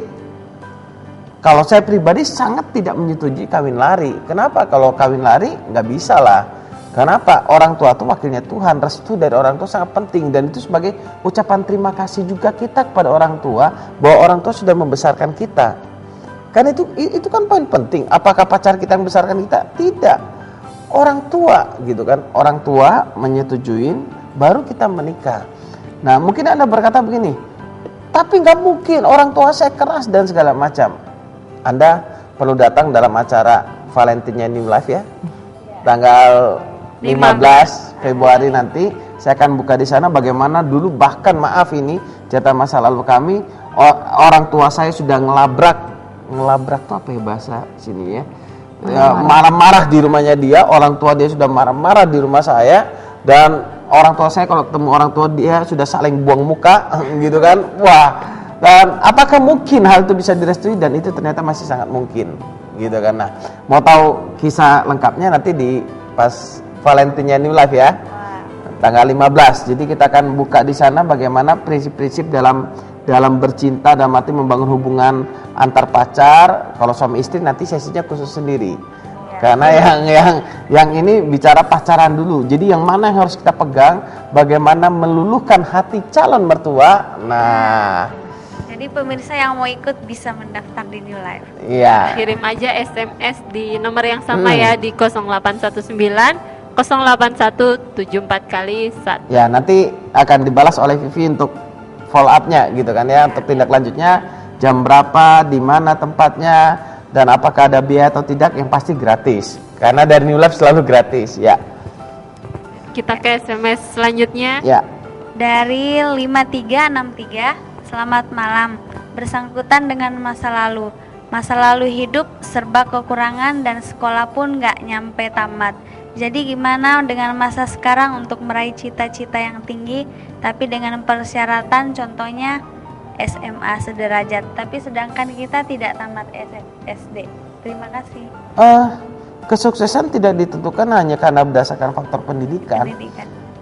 Kalau saya pribadi sangat tidak menyetujui kawin lari. Kenapa? Kalau kawin lari nggak bisa lah. Kenapa? Orang tua itu wakilnya Tuhan, restu dari orang tua sangat penting, dan itu sebagai ucapan terima kasih juga kita kepada orang tua bahwa orang tua sudah membesarkan kita. Kan itu kan poin penting. Apakah pacar kita yang membesarkan kita? Tidak. Orang tua, gitu kan, orang tua menyetujuin baru kita menikah. Nah, mungkin Anda berkata begini, tapi nggak mungkin, orang tua saya keras dan segala macam. Anda perlu datang dalam acara Valentine New Life ya, tanggal 15 Februari nanti. Saya akan buka di sana bagaimana dulu, bahkan maaf ini cerita masa lalu kami, orang tua saya sudah ngelabrak tuh apa ya bahasa sini ya, marah-marah di rumahnya dia, orang tua dia sudah marah-marah di rumah saya, dan orang tua saya kalau ketemu orang tua dia sudah saling buang muka gitu kan. Wah, dan apakah mungkin hal itu bisa direstui? Dan itu ternyata masih sangat mungkin, gitu kan. Nah, mau tahu kisah lengkapnya nanti di pas Valentine New Life ya, tanggal 15. Jadi kita akan buka di sana bagaimana prinsip-prinsip dalam bercinta, dalam arti membangun hubungan antar pacar. Kalau suami istri nanti sesinya khusus sendiri. Karena yang ini bicara pacaran dulu. Jadi yang mana yang harus kita pegang, bagaimana meluluhkan hati calon mertua. Nah, jadi pemirsa yang mau ikut bisa mendaftar di New Life. iya. Kirim aja SMS di nomor yang sama ya, di 0819 08174 kali 1. Ya, nanti akan dibalas oleh Vivi untuk follow up-nya, gitu kan ya, untuk tindak lanjutnya, jam berapa, di mana tempatnya, dan apakah ada biaya atau tidak. Yang pasti gratis, karena dari New Life selalu gratis ya. Kita ke SMS selanjutnya. Ya. Dari 5363, selamat malam. Bersangkutan dengan masa lalu. Masa lalu hidup serba kekurangan dan sekolah pun gak nyampe tamat. Jadi gimana dengan masa sekarang untuk meraih cita-cita yang tinggi, tapi dengan persyaratan contohnya SMA sederajat, tapi sedangkan kita tidak tamat SD. Terima kasih. Kesuksesan tidak ditentukan hanya karena berdasarkan faktor pendidikan.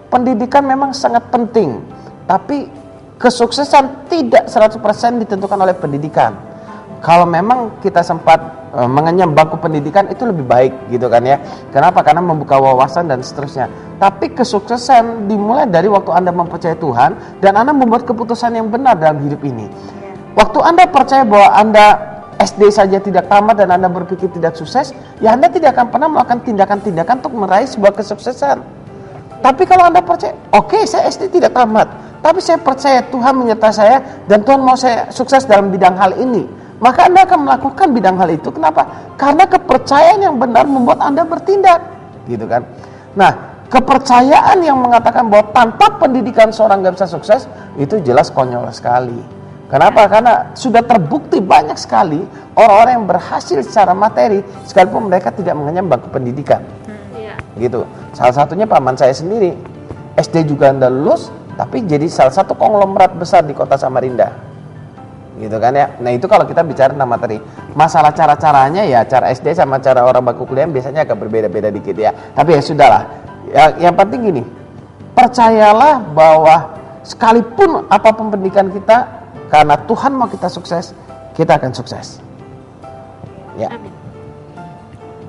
Pendidikan memang sangat penting, tapi kesuksesan tidak 100% ditentukan oleh pendidikan. Kalau memang kita sempat mengenyam bangku pendidikan itu lebih baik gitu kan ya. Kenapa? Karena membuka wawasan dan seterusnya. Tapi kesuksesan dimulai dari waktu Anda mempercayai Tuhan dan Anda membuat keputusan yang benar dalam hidup ini. Waktu Anda percaya bahwa Anda SD saja tidak tamat dan Anda berpikir tidak sukses, ya Anda tidak akan pernah melakukan tindakan-tindakan untuk meraih sebuah kesuksesan. Tapi kalau Anda percaya, oke, saya SD tidak tamat, tapi saya percaya Tuhan menyertai saya dan Tuhan mau saya sukses dalam bidang hal ini, maka Anda akan melakukan bidang hal itu. Kenapa? Karena kepercayaan yang benar membuat Anda bertindak, gitu kan. Nah, kepercayaan yang mengatakan bahwa tanpa pendidikan seorang gak bisa sukses, itu jelas konyol sekali. Kenapa? Karena sudah terbukti banyak sekali orang-orang yang berhasil secara materi sekalipun mereka tidak mengenyam bangku pendidikan. Gitu. Salah satunya paman saya sendiri. SD juga Anda lulus, tapi jadi salah satu konglomerat besar di kota Samarinda. Gitu kan ya. Nah, itu kalau kita bicara tentang materi. Masalah cara-caranya ya, cara SD sama cara orang bangku kuliah biasanya agak berbeda-beda dikit ya. Tapi ya sudahlah. Yang penting gini. Percayalah bahwa sekalipun apapun pendidikan kita, karena Tuhan mau kita sukses, kita akan sukses. Ya. Amin.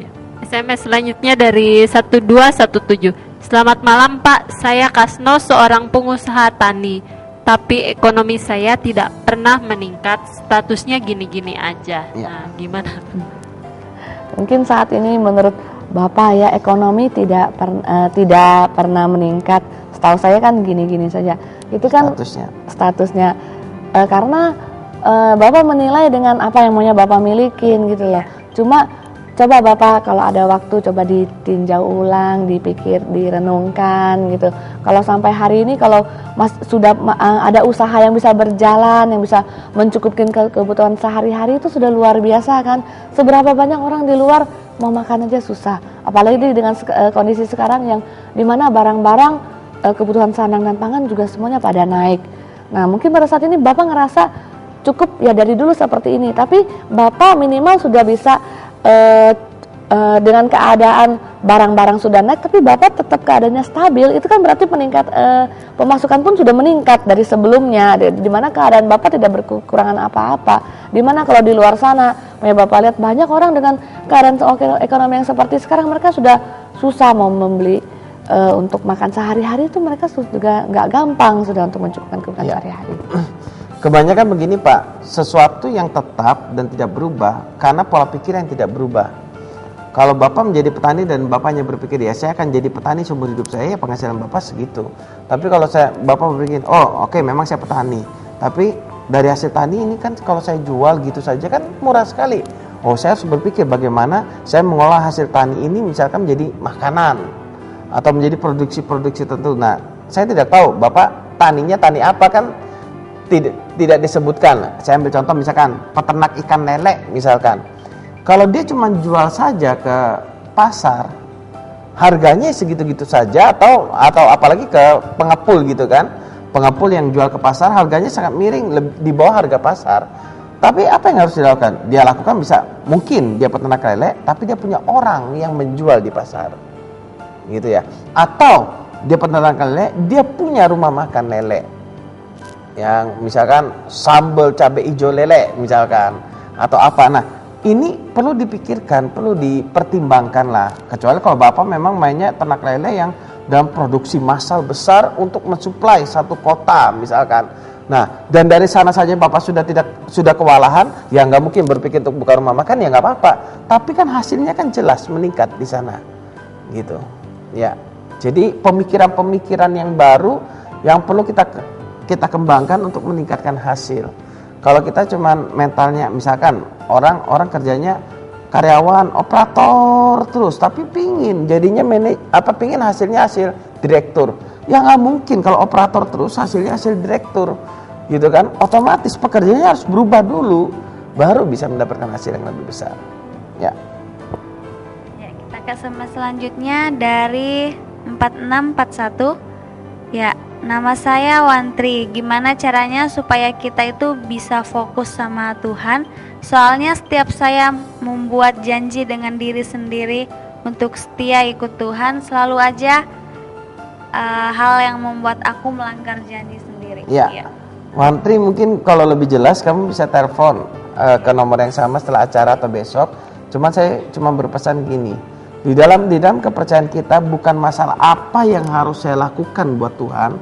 Ya. SMS selanjutnya dari 1217. Selamat malam Pak, saya Kasno, seorang pengusaha tani. Tapi ekonomi saya tidak pernah meningkat, statusnya gini-gini aja. Ya. Nah, gimana? Mungkin saat ini menurut Bapak ya ekonomi tidak pernah meningkat. Setahu saya kan gini-gini saja. Itu kan statusnya. Karena Bapak menilai dengan apa yang maunya Bapak milikin gitu loh. Cuma coba Bapak kalau ada waktu coba ditinjau ulang, dipikir, direnungkan gitu. Kalau sampai hari ini kalau sudah ada usaha yang bisa berjalan, yang bisa mencukupkan kebutuhan sehari-hari, itu sudah luar biasa kan. Seberapa banyak orang di luar mau makan aja susah. Apalagi dengan kondisi sekarang yang dimana barang-barang kebutuhan sandang dan pangan juga semuanya pada naik. Nah, mungkin pada saat ini Bapak ngerasa cukup ya dari dulu seperti ini, tapi Bapak minimal sudah bisa dengan keadaan barang-barang sudah naik, tapi Bapak tetap keadaannya stabil, itu kan berarti pemasukan pun sudah meningkat dari sebelumnya, di mana keadaan Bapak tidak berkekurangan apa-apa. Di mana kalau di luar sana, Bapak lihat banyak orang dengan keadaan ekonomi yang seperti sekarang, mereka sudah susah mau membeli untuk makan sehari-hari, itu mereka juga nggak gampang sudah untuk mencukupkan kebutuhan sehari-hari. Kebanyakan begini Pak, sesuatu yang tetap dan tidak berubah karena pola pikir yang tidak berubah. Kalau Bapak menjadi petani dan Bapaknya berpikir ya saya akan jadi petani seumur hidup saya, ya penghasilan Bapak segitu. Tapi kalau Bapak berpikir, oh oke, memang saya petani, tapi dari hasil tani ini kan kalau saya jual gitu saja kan murah sekali. Oh, saya harus berpikir bagaimana saya mengolah hasil tani ini misalkan menjadi makanan atau menjadi produksi-produksi tertentu. Nah, saya tidak tahu Bapak taninya tani apa kan tidak disebutkan. Saya ambil contoh misalkan peternak ikan lele misalkan. Kalau dia cuma jual saja ke pasar, harganya segitu-gitu saja atau apalagi ke pengepul gitu kan. Pengepul yang jual ke pasar harganya sangat miring, di bawah harga pasar. Tapi apa yang harus dilakukan? Dia lakukan mungkin dia peternak lele, tapi dia punya orang yang menjual di pasar. Gitu ya. Atau dia peternak lele, dia punya rumah makan lele. Yang misalkan sambal cabai hijau lele misalkan atau apa. Nah, ini perlu dipikirkan, perlu dipertimbangkan lah. Kecuali kalau Bapak memang mainnya ternak lele yang dalam produksi massal besar untuk mensuplai satu kota misalkan. Nah, dan dari sana saja Bapak sudah kewalahan, ya nggak mungkin berpikir untuk buka rumah makan, ya nggak apa-apa. Tapi kan hasilnya kan jelas meningkat di sana, gitu. Ya, jadi pemikiran-pemikiran yang baru yang perlu kita kembangkan untuk meningkatkan hasil. Kalau kita cuman mentalnya misalkan orang kerjanya karyawan, operator terus, tapi pingin jadinya pingin hasilnya hasil direktur. Ya nggak mungkin kalau operator terus hasilnya hasil direktur, gitu kan? Otomatis pekerjaannya harus berubah dulu, baru bisa mendapatkan hasil yang lebih besar. Ya. Ya, kita ke SMS selanjutnya dari 4641. Ya, nama saya Wantri. Gimana caranya supaya kita itu bisa fokus sama Tuhan? Soalnya setiap saya membuat janji dengan diri sendiri untuk setia ikut Tuhan, selalu aja hal yang membuat aku melanggar janji sendiri. Ya. Wantri, mungkin kalau lebih jelas kamu bisa telepon ke nomor yang sama setelah acara atau besok. Cuma saya cuma berpesan gini, di dalam kepercayaan kita bukan masalah apa yang harus saya lakukan buat Tuhan,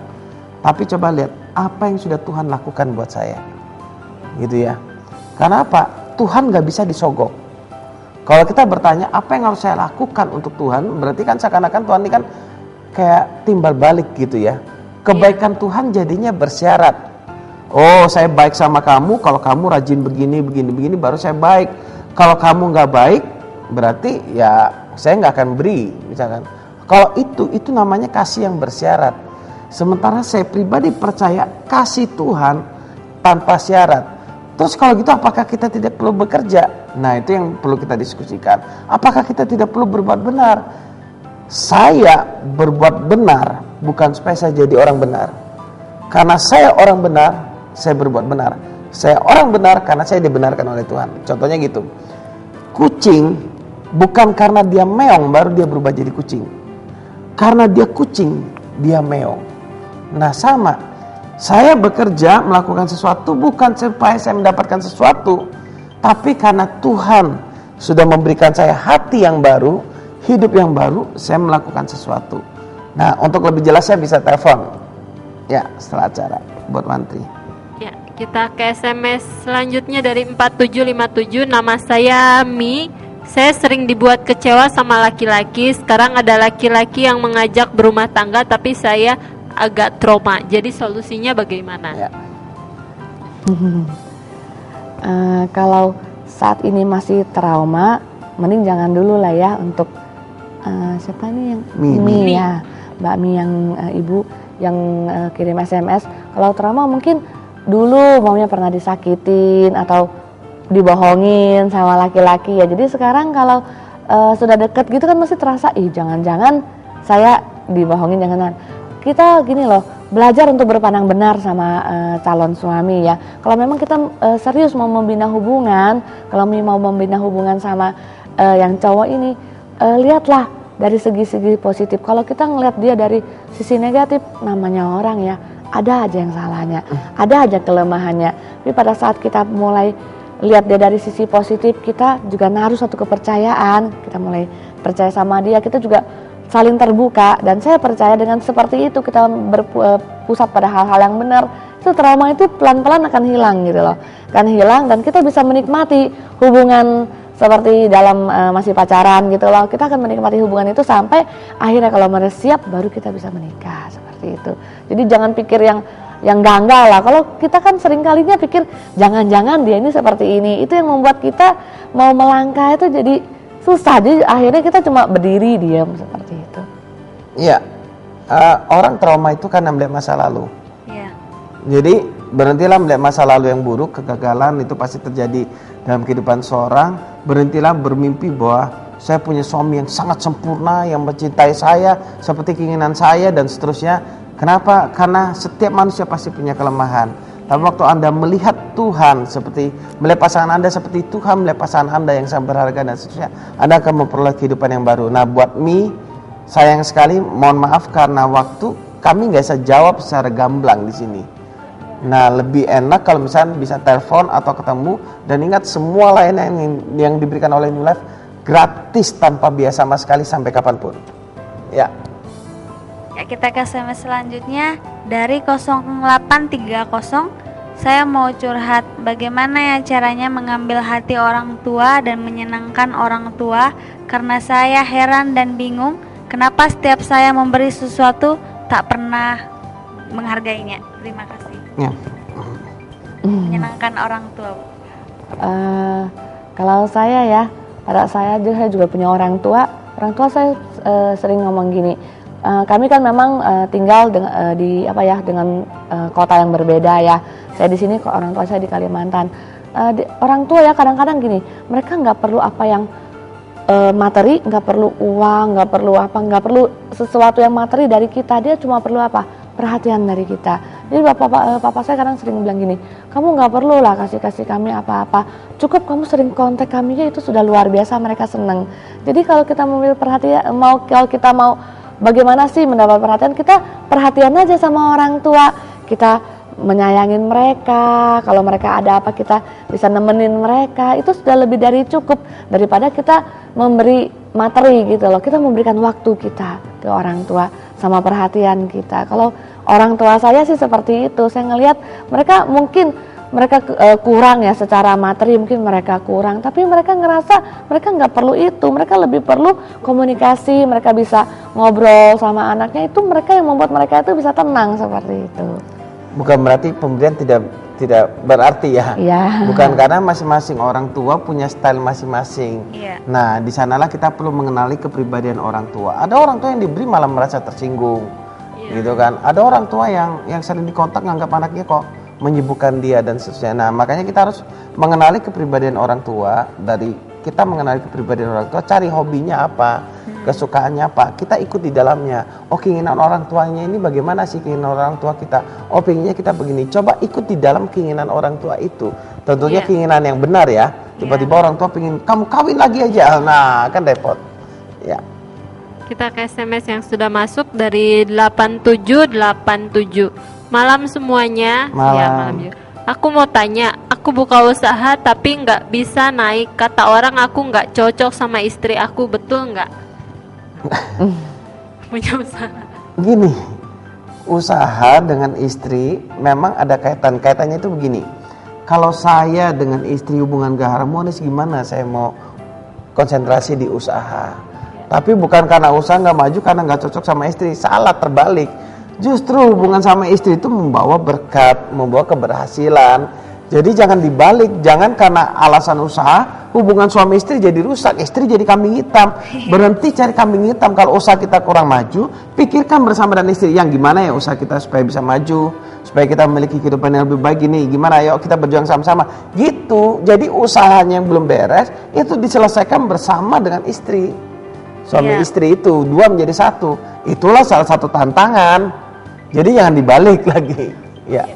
tapi coba lihat apa yang sudah Tuhan lakukan buat saya, gitu ya. Karena apa? Tuhan gak bisa disogok. Kalau kita bertanya apa yang harus saya lakukan untuk Tuhan, berarti kan seakan-akan Tuhan ini kan kayak timbal balik gitu ya. Kebaikan Tuhan jadinya bersyarat. Oh, saya baik sama kamu kalau kamu rajin begini baru saya baik. Kalau kamu nggak baik, berarti ya saya nggak akan beri, misalkan. Kalau itu namanya kasih yang bersyarat. Sementara saya pribadi percaya kasih Tuhan tanpa syarat. Terus kalau gitu apakah kita tidak perlu bekerja? Nah, itu yang perlu kita diskusikan. Apakah kita tidak perlu berbuat benar? Saya berbuat benar bukan supaya saya jadi orang benar. Karena saya orang benar, saya berbuat benar. Saya orang benar karena saya dibenarkan oleh Tuhan. Contohnya gitu. Kucing bukan karena dia meong baru dia berubah jadi kucing. Karena dia kucing, dia meong. Nah, sama. Saya bekerja melakukan sesuatu bukan supaya saya mendapatkan sesuatu, tapi karena Tuhan sudah memberikan saya hati yang baru, hidup yang baru, saya melakukan sesuatu. Nah, untuk lebih jelas saya bisa telepon ya setelah acara buat Mantri. Ya, kita ke SMS selanjutnya dari 4757. Nama saya Mi. Saya sering dibuat kecewa sama laki-laki. Sekarang ada laki-laki yang mengajak berumah tangga, tapi saya agak trauma. Jadi solusinya bagaimana? Ya. Kalau saat ini masih trauma, mending jangan dulu lah ya untuk siapa nih yang Mi. Ya, Mbak Mi yang ibu yang kirim SMS. Kalau trauma mungkin dulu maunya pernah disakitin atau dibohongin sama laki-laki ya. Jadi sekarang kalau sudah deket gitu kan mesti terasa, jangan-jangan saya dibohongin, jangan. Kita gini loh, belajar untuk berpandang benar sama calon suami ya. Kalau memang kita serius mau membina hubungan, kalau mau membina hubungan sama yang cowok ini, lihatlah dari segi-segi positif. Kalau kita ngelihat dia dari sisi negatif, namanya orang ya, ada aja yang salahnya, ada aja kelemahannya. Tapi pada saat kita mulai lihat dia dari sisi positif, kita juga naruh satu kepercayaan, kita mulai percaya sama dia, kita juga saling terbuka. Dan saya percaya dengan seperti itu kita berpusat pada hal-hal yang benar, itu trauma itu pelan-pelan akan hilang gitu loh, akan hilang, dan kita bisa menikmati hubungan seperti dalam masih pacaran gitu loh. Kita akan menikmati hubungan itu sampai akhirnya kalau mereka siap baru kita bisa menikah, seperti itu. Jadi jangan pikir yang ganggal lah. Kalau kita kan sering kalinya pikir jangan-jangan dia ini seperti ini, itu yang membuat kita mau melangkah itu jadi susah. Jadi akhirnya kita cuma berdiri diam seperti itu. Iya, orang trauma itu karena melihat masa lalu. Iya. Jadi berhentilah melihat masa lalu yang buruk, kegagalan itu pasti terjadi dalam kehidupan seorang. Berhentilah bermimpi bahwa saya punya suami yang sangat sempurna, yang mencintai saya seperti keinginan saya dan seterusnya. Kenapa? Karena setiap manusia pasti punya kelemahan. Tapi waktu Anda melihat Tuhan seperti, melihat pasangan Anda seperti Tuhan melihat pasangan Anda yang sangat berharga dan seterusnya, Anda akan memperoleh kehidupan yang baru. Nah, buat Mi, sayang sekali, mohon maaf karena waktu kami nggak bisa jawab secara gamblang di sini. Nah, lebih enak kalau misalnya bisa telepon atau ketemu. Dan ingat, semua layanan yang diberikan oleh New Life gratis tanpa biaya sama sekali sampai kapanpun. Ya. Ya, kita ke SMS selanjutnya dari 0830. Saya mau curhat, bagaimana ya caranya mengambil hati orang tua dan menyenangkan orang tua, karena saya heran dan bingung kenapa setiap saya memberi sesuatu tak pernah menghargainya. Terima kasih. Ya. Menyenangkan orang tua. Kalau saya ya, pada saya juga punya orang tua. Orang tua saya sering ngomong gini, kami kan memang tinggal dengan kota yang berbeda ya. Saya di sini, orang tua saya di Kalimantan. Orang tua ya kadang-kadang gini, mereka nggak perlu apa yang materi, nggak perlu uang, nggak perlu sesuatu yang materi dari kita. Dia cuma perlu apa? Perhatian dari kita. Jadi papa saya kadang sering bilang gini, kamu nggak perlu lah kasih kami apa-apa, cukup kamu sering kontak kami ya, itu sudah luar biasa, mereka seneng. Jadi kalau kita mengambil perhatian, kalau kita mau bagaimana sih mendapat perhatian, kita perhatian aja sama orang tua, kita menyayangin mereka, kalau mereka ada apa kita bisa nemenin mereka, itu sudah lebih dari cukup daripada kita memberi materi gitu loh. Kita memberikan waktu kita ke orang tua sama perhatian kita. Kalau orang tua saya sih seperti itu, saya ngelihat mereka mungkin mereka kurang ya secara materi, mungkin mereka kurang, tapi mereka ngerasa mereka nggak perlu itu, mereka lebih perlu komunikasi, mereka bisa ngobrol sama anaknya, itu mereka yang membuat mereka itu bisa tenang seperti itu. Bukan berarti pemberian tidak berarti ya. Iya. Bukan, karena masing-masing orang tua punya style masing-masing. Iya. Nah, di sanalah kita perlu mengenali kepribadian orang tua. Ada orang tua yang diberi malah merasa tersinggung, gitu kan. Ada orang tua yang sering dikontak nganggap anaknya kok menyibukkan dia dan seterusnya. Nah, makanya kita harus mengenali kepribadian orang tua. Dari kita mengenali kepribadian orang tua, cari hobinya apa, kesukaannya apa, kita ikut di dalamnya. Oh, keinginan orang tuanya ini bagaimana sih keinginan orang tua kita? Oh, pengennya kita begini. Coba ikut di dalam keinginan orang tua itu. Tentunya keinginan yang benar ya. Tiba-tiba orang tua pengen kamu kawin lagi aja. Nah, kan repot. Ya. Kita ke SMS yang sudah masuk dari 8787. Malam semuanya. Malam. Ya, malam juga. Aku mau tanya, aku buka usaha tapi nggak bisa naik. Kata orang aku nggak cocok sama istri aku, betul nggak? Punya usaha. Gini, usaha dengan istri memang ada kaitannya itu begini. Kalau saya dengan istri hubungan gak harmonis, gimana saya mau konsentrasi di usaha? Tapi bukan karena usaha nggak maju karena nggak cocok sama istri, salah, terbalik. Justru hubungan sama istri itu membawa berkat, membawa keberhasilan. Jadi jangan dibalik, jangan karena alasan usaha hubungan suami istri jadi rusak, istri jadi kambing hitam. Berhenti cari kambing hitam. Kalau usaha kita kurang maju, pikirkan bersama dengan istri yang gimana ya usaha kita supaya bisa maju, supaya kita memiliki kehidupan yang lebih baik ini. Gimana, yuk kita berjuang sama-sama. Gitu. Jadi usahanya yang belum beres itu diselesaikan bersama dengan istri. Suami istri itu dua menjadi satu. Itulah salah satu tantangan. Jadi jangan dibalik lagi. Ya.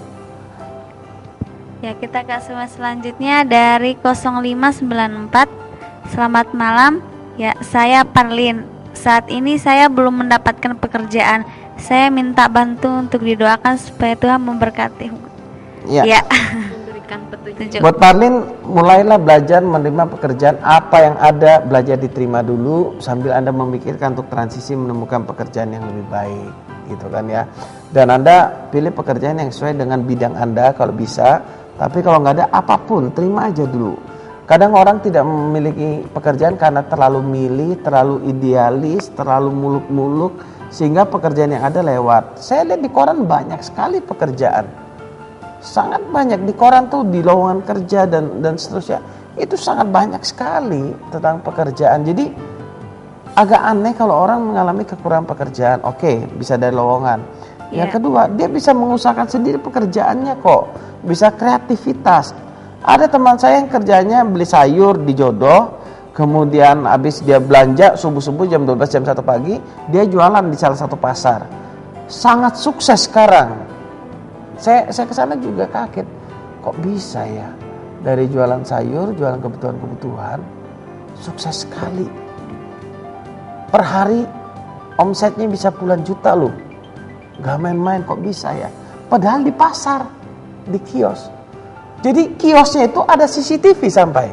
Ya, kita ke SMS selanjutnya dari 0594. Selamat malam. Ya, saya Parlin. Saat ini saya belum mendapatkan pekerjaan. Saya minta bantu untuk didoakan supaya Tuhan memberkati. Ya. Ya. Memberikan petunjuk. Buat Parlin, mulailah belajar menerima pekerjaan. Apa yang ada belajar diterima dulu sambil Anda memikirkan untuk transisi menemukan pekerjaan yang lebih baik, gitu kan ya. Dan Anda pilih pekerjaan yang sesuai dengan bidang Anda kalau bisa. Tapi kalau nggak ada apapun, terima aja dulu. Kadang orang tidak memiliki pekerjaan karena terlalu milih, terlalu idealis, terlalu muluk-muluk, sehingga pekerjaan yang ada lewat. Saya lihat di koran banyak sekali pekerjaan. Sangat banyak di koran tuh, di lowongan kerja dan seterusnya. Itu sangat banyak sekali tentang pekerjaan. Jadi agak aneh kalau orang mengalami kekurangan pekerjaan. Oke, bisa dari lowongan. Yang kedua, dia bisa mengusahakan sendiri pekerjaannya kok. Bisa kreativitas. Ada teman saya yang kerjanya beli sayur di Jodoh, kemudian habis dia belanja subuh-subuh jam 12 jam 1 pagi, dia jualan di salah satu pasar. Sangat sukses sekarang. Saya ke sana juga kaget. Kok bisa ya? Dari jualan sayur, jualan kebutuhan-kebutuhan, sukses sekali. Per hari omsetnya bisa puluhan juta loh. Gak main-main, kok bisa ya? Padahal di pasar, di kios. Jadi kiosnya itu ada CCTV sampai.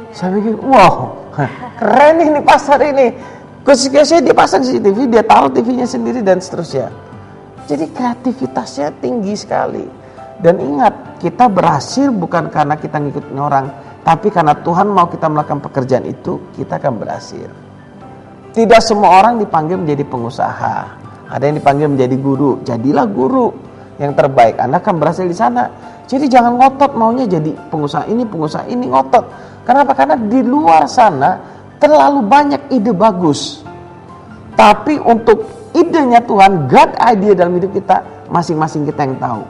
Saya pikir, wow, keren ini pasar ini. Kiosnya dia pasang CCTV, dia taruh TV-nya sendiri dan seterusnya. Jadi kreativitasnya tinggi sekali. Dan ingat, kita berhasil bukan karena kita ngikutin orang, tapi karena Tuhan mau kita melakukan pekerjaan itu, kita akan berhasil. Tidak semua orang dipanggil menjadi pengusaha. Ada yang dipanggil menjadi guru. Jadilah guru yang terbaik. Anda akan berhasil di sana. Jadi jangan ngotot maunya jadi pengusaha ini ngotot. Kenapa? Karena di luar sana terlalu banyak ide bagus. Tapi untuk idenya Tuhan, God idea dalam hidup kita, masing-masing kita yang tahu.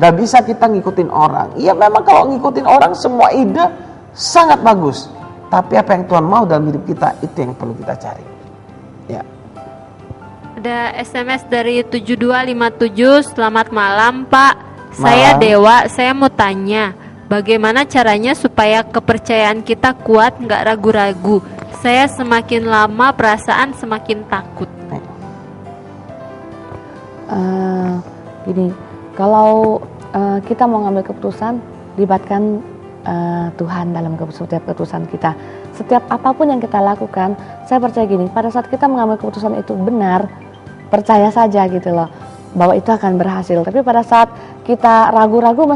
Gak bisa kita ngikutin orang. Iya, memang kalau ngikutin orang semua ide sangat bagus. Tapi apa yang Tuhan mau dalam hidup kita, itu yang perlu kita cari. Ya. Ada SMS dari 7257. Selamat malam Pak, saya Dewa. Saya mau tanya, bagaimana caranya supaya kepercayaan kita kuat, nggak ragu-ragu? Saya semakin lama perasaan semakin takut. Gini, kalau kita mau ngambil keputusan, libatkan Tuhan dalam setiap keputusan kita. Setiap apapun yang kita lakukan, saya percaya gini, pada saat kita mengambil keputusan itu benar, percaya saja gitu loh, bahwa itu akan berhasil. Tapi pada saat kita ragu-ragu,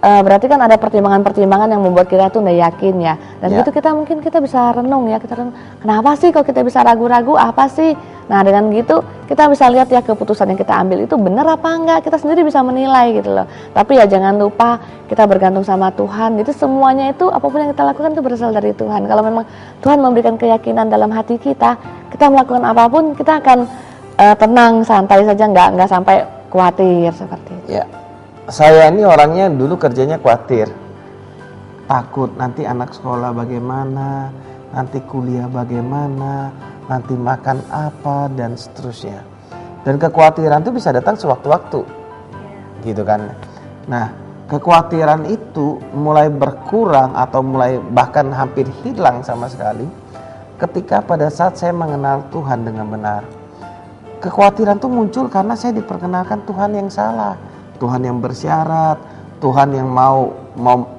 berarti kan ada pertimbangan-pertimbangan yang membuat kita tuh nggak yakin ya. Dan itu kita bisa renung ya, kita renung, kenapa sih kok kita bisa ragu-ragu, apa sih? Nah dengan gitu kita bisa lihat ya keputusan yang kita ambil itu benar apa enggak, kita sendiri bisa menilai gitu loh. Tapi ya jangan lupa kita bergantung sama Tuhan. Jadi semuanya itu, apapun yang kita lakukan itu berasal dari Tuhan. Kalau memang Tuhan memberikan keyakinan dalam hati kita melakukan apapun, kita akan tenang, santai saja, nggak sampai khawatir seperti itu. Ya, saya ini orangnya dulu kerjanya khawatir, takut nanti anak sekolah bagaimana, nanti kuliah bagaimana, nanti makan apa dan seterusnya. Dan kekhawatiran itu bisa datang sewaktu-waktu, gitu kan. Nah, kekhawatiran itu mulai berkurang atau mulai bahkan hampir hilang sama sekali ketika pada saat saya mengenal Tuhan dengan benar. Kekhawatiran itu muncul karena saya diperkenalkan Tuhan yang salah, Tuhan yang bersyarat, Tuhan yang mau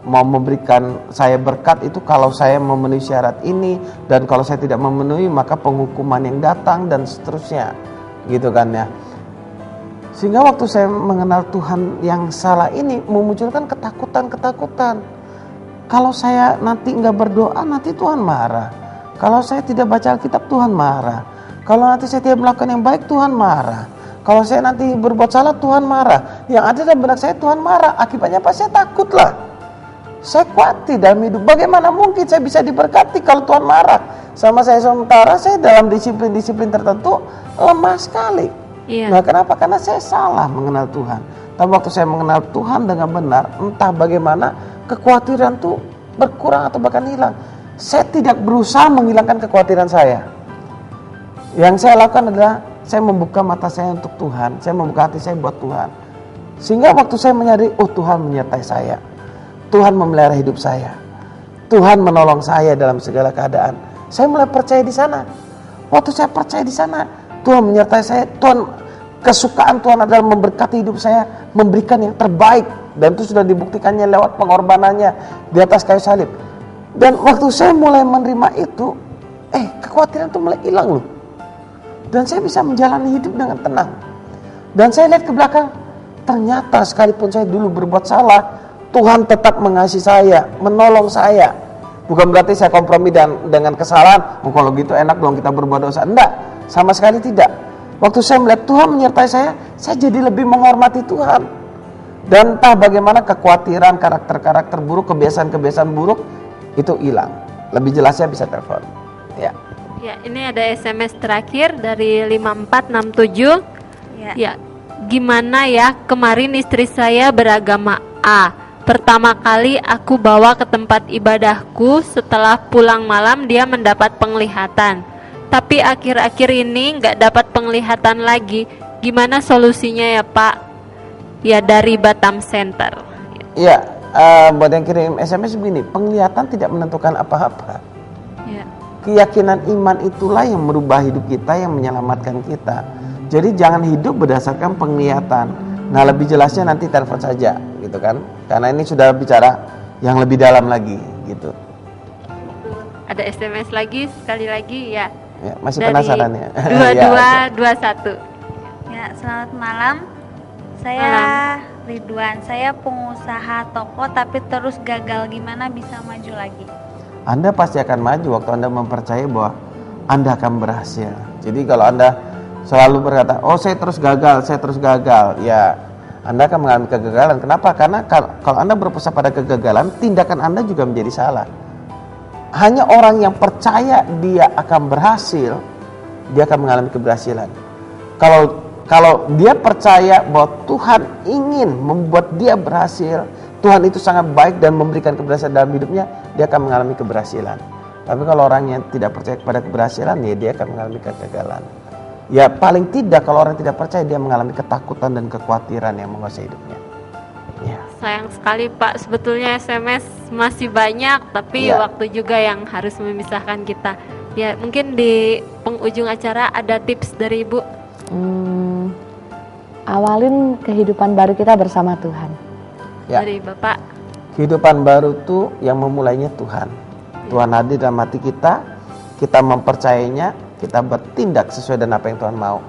memberikan saya berkat itu kalau saya memenuhi syarat ini, dan kalau saya tidak memenuhi maka penghukuman yang datang dan seterusnya, gitu kan ya. Sehingga waktu saya mengenal Tuhan yang salah ini memunculkan ketakutan. Kalau saya nanti nggak berdoa nanti Tuhan marah. Kalau saya tidak baca Alkitab Tuhan marah. Kalau nanti saya tidak melakukan yang baik Tuhan marah. Kalau saya nanti berbuat salah Tuhan marah. Yang ada dalam benak saya Tuhan marah. Akibatnya apa? Saya takutlah. Saya khawatir dalam hidup. Bagaimana mungkin saya bisa diberkati kalau Tuhan marah sama saya, sementara saya dalam disiplin-disiplin tertentu lemah sekali. Iya. Nah kenapa? Karena saya salah mengenal Tuhan. Tapi waktu saya mengenal Tuhan dengan benar, entah bagaimana kekhawatiran itu berkurang atau bahkan hilang. Saya tidak berusaha menghilangkan kekhawatiran saya. Yang saya lakukan adalah saya membuka mata saya untuk Tuhan, saya membuka hati saya buat Tuhan. Sehingga waktu saya menyadari, oh Tuhan menyertai saya, Tuhan memelihara hidup saya, Tuhan menolong saya dalam segala keadaan. Saya mulai percaya di sana. Waktu saya percaya di sana, Tuhan menyertai saya, kesukaan Tuhan adalah memberkati hidup saya, memberikan yang terbaik, dan itu sudah dibuktikannya lewat pengorbanannya di atas kayu salib. Dan waktu saya mulai menerima itu, kekhawatiran itu mulai hilang loh. Dan saya bisa menjalani hidup dengan tenang. Dan saya lihat ke belakang, ternyata sekalipun saya dulu berbuat salah, Tuhan tetap mengasihi saya, menolong saya. Bukan berarti saya kompromi dengan kesalahan. Oh, kalau gitu enak dong kita berbuat dosa. Enggak, sama sekali tidak. Waktu saya melihat Tuhan menyertai saya jadi lebih menghormati Tuhan. Dan entah bagaimana kekhawatiran, karakter-karakter buruk, kebiasaan-kebiasaan buruk itu hilang. Lebih jelasnya bisa telepon. Ya. Ya, ini ada SMS terakhir dari 5467. Ya, gimana ya, kemarin istri saya beragama A. Pertama kali aku bawa ke tempat ibadahku, setelah pulang malam dia mendapat penglihatan. Tapi akhir-akhir ini nggak dapat penglihatan lagi. Gimana solusinya ya Pak? Ya, dari Batam Center. Iya, buat yang kirim SMS begini, penglihatan tidak menentukan apa-apa. Ya. Keyakinan iman itulah yang merubah hidup kita, yang menyelamatkan kita. Jadi jangan hidup berdasarkan penglihatan. Nah lebih jelasnya nanti telepon saja, gitu kan? Karena ini sudah bicara yang lebih dalam lagi, gitu. Ada SMS lagi, sekali lagi ya. Ya, masih dari penasaran ya? 2221. Ya, selamat malam. Saya Ridwan. Saya pengusaha toko tapi terus gagal. Gimana bisa maju lagi? Anda pasti akan maju waktu Anda mempercayai bahwa Anda akan berhasil. Jadi kalau Anda selalu berkata, oh saya terus gagal, ya Anda akan mengalami kegagalan. Kenapa? Karena kalau Anda berpusat pada kegagalan, tindakan Anda juga menjadi salah. Hanya orang yang percaya dia akan berhasil, dia akan mengalami keberhasilan. Kalau dia percaya bahwa Tuhan ingin membuat dia berhasil, Tuhan itu sangat baik dan memberikan keberhasilan dalam hidupnya, dia akan mengalami keberhasilan. Tapi kalau orang yang tidak percaya kepada keberhasilan, ya dia akan mengalami kegagalan. Ya paling tidak kalau orang tidak percaya, dia mengalami ketakutan dan kekhawatiran yang menguasai hidupnya. Ya. Sayang sekali Pak, sebetulnya SMS masih banyak, tapi waktu juga yang harus memisahkan kita. Ya mungkin di penghujung acara ada tips dari Ibu. Awalin kehidupan baru kita bersama Tuhan. Ya. Dari Bapak. Kehidupan baru tuh yang memulainya Tuhan. Tuhan hadir dalam hati kita mempercayainya, kita bertindak sesuai dengan apa yang Tuhan mau.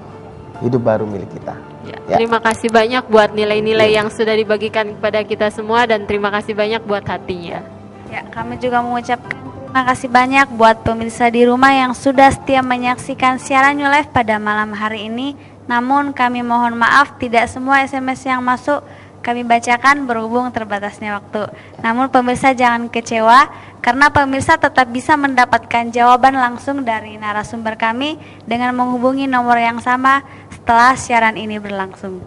Hidup baru milik kita. Ya, Ya. terima kasih banyak buat nilai-nilai yang sudah dibagikan kepada kita semua dan terima kasih banyak buat hatinya. Ya, kami juga mengucapkan terima kasih banyak buat pemirsa di rumah yang sudah setia menyaksikan siaran New Life pada malam hari ini. Namun kami mohon maaf tidak semua SMS yang masuk kami bacakan berhubung terbatasnya waktu. Namun pemirsa jangan kecewa karena pemirsa tetap bisa mendapatkan jawaban langsung dari narasumber kami dengan menghubungi nomor yang sama setelah siaran ini berlangsung.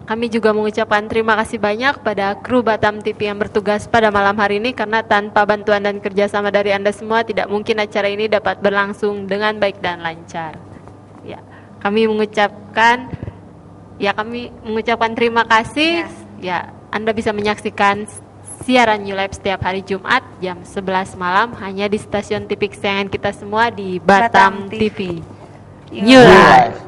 Kami juga mengucapkan terima kasih banyak pada kru Batam TV yang bertugas pada malam hari ini karena tanpa bantuan dan kerjasama dari Anda semua tidak mungkin acara ini dapat berlangsung dengan baik dan lancar. Ya, kami mengucapkan terima kasih. Yes. Ya, Anda bisa menyaksikan siaran New Life setiap hari Jumat jam 11 malam hanya di stasiun TV kesayangan kita semua di Batam Batam TV. TV. New New Life. Life.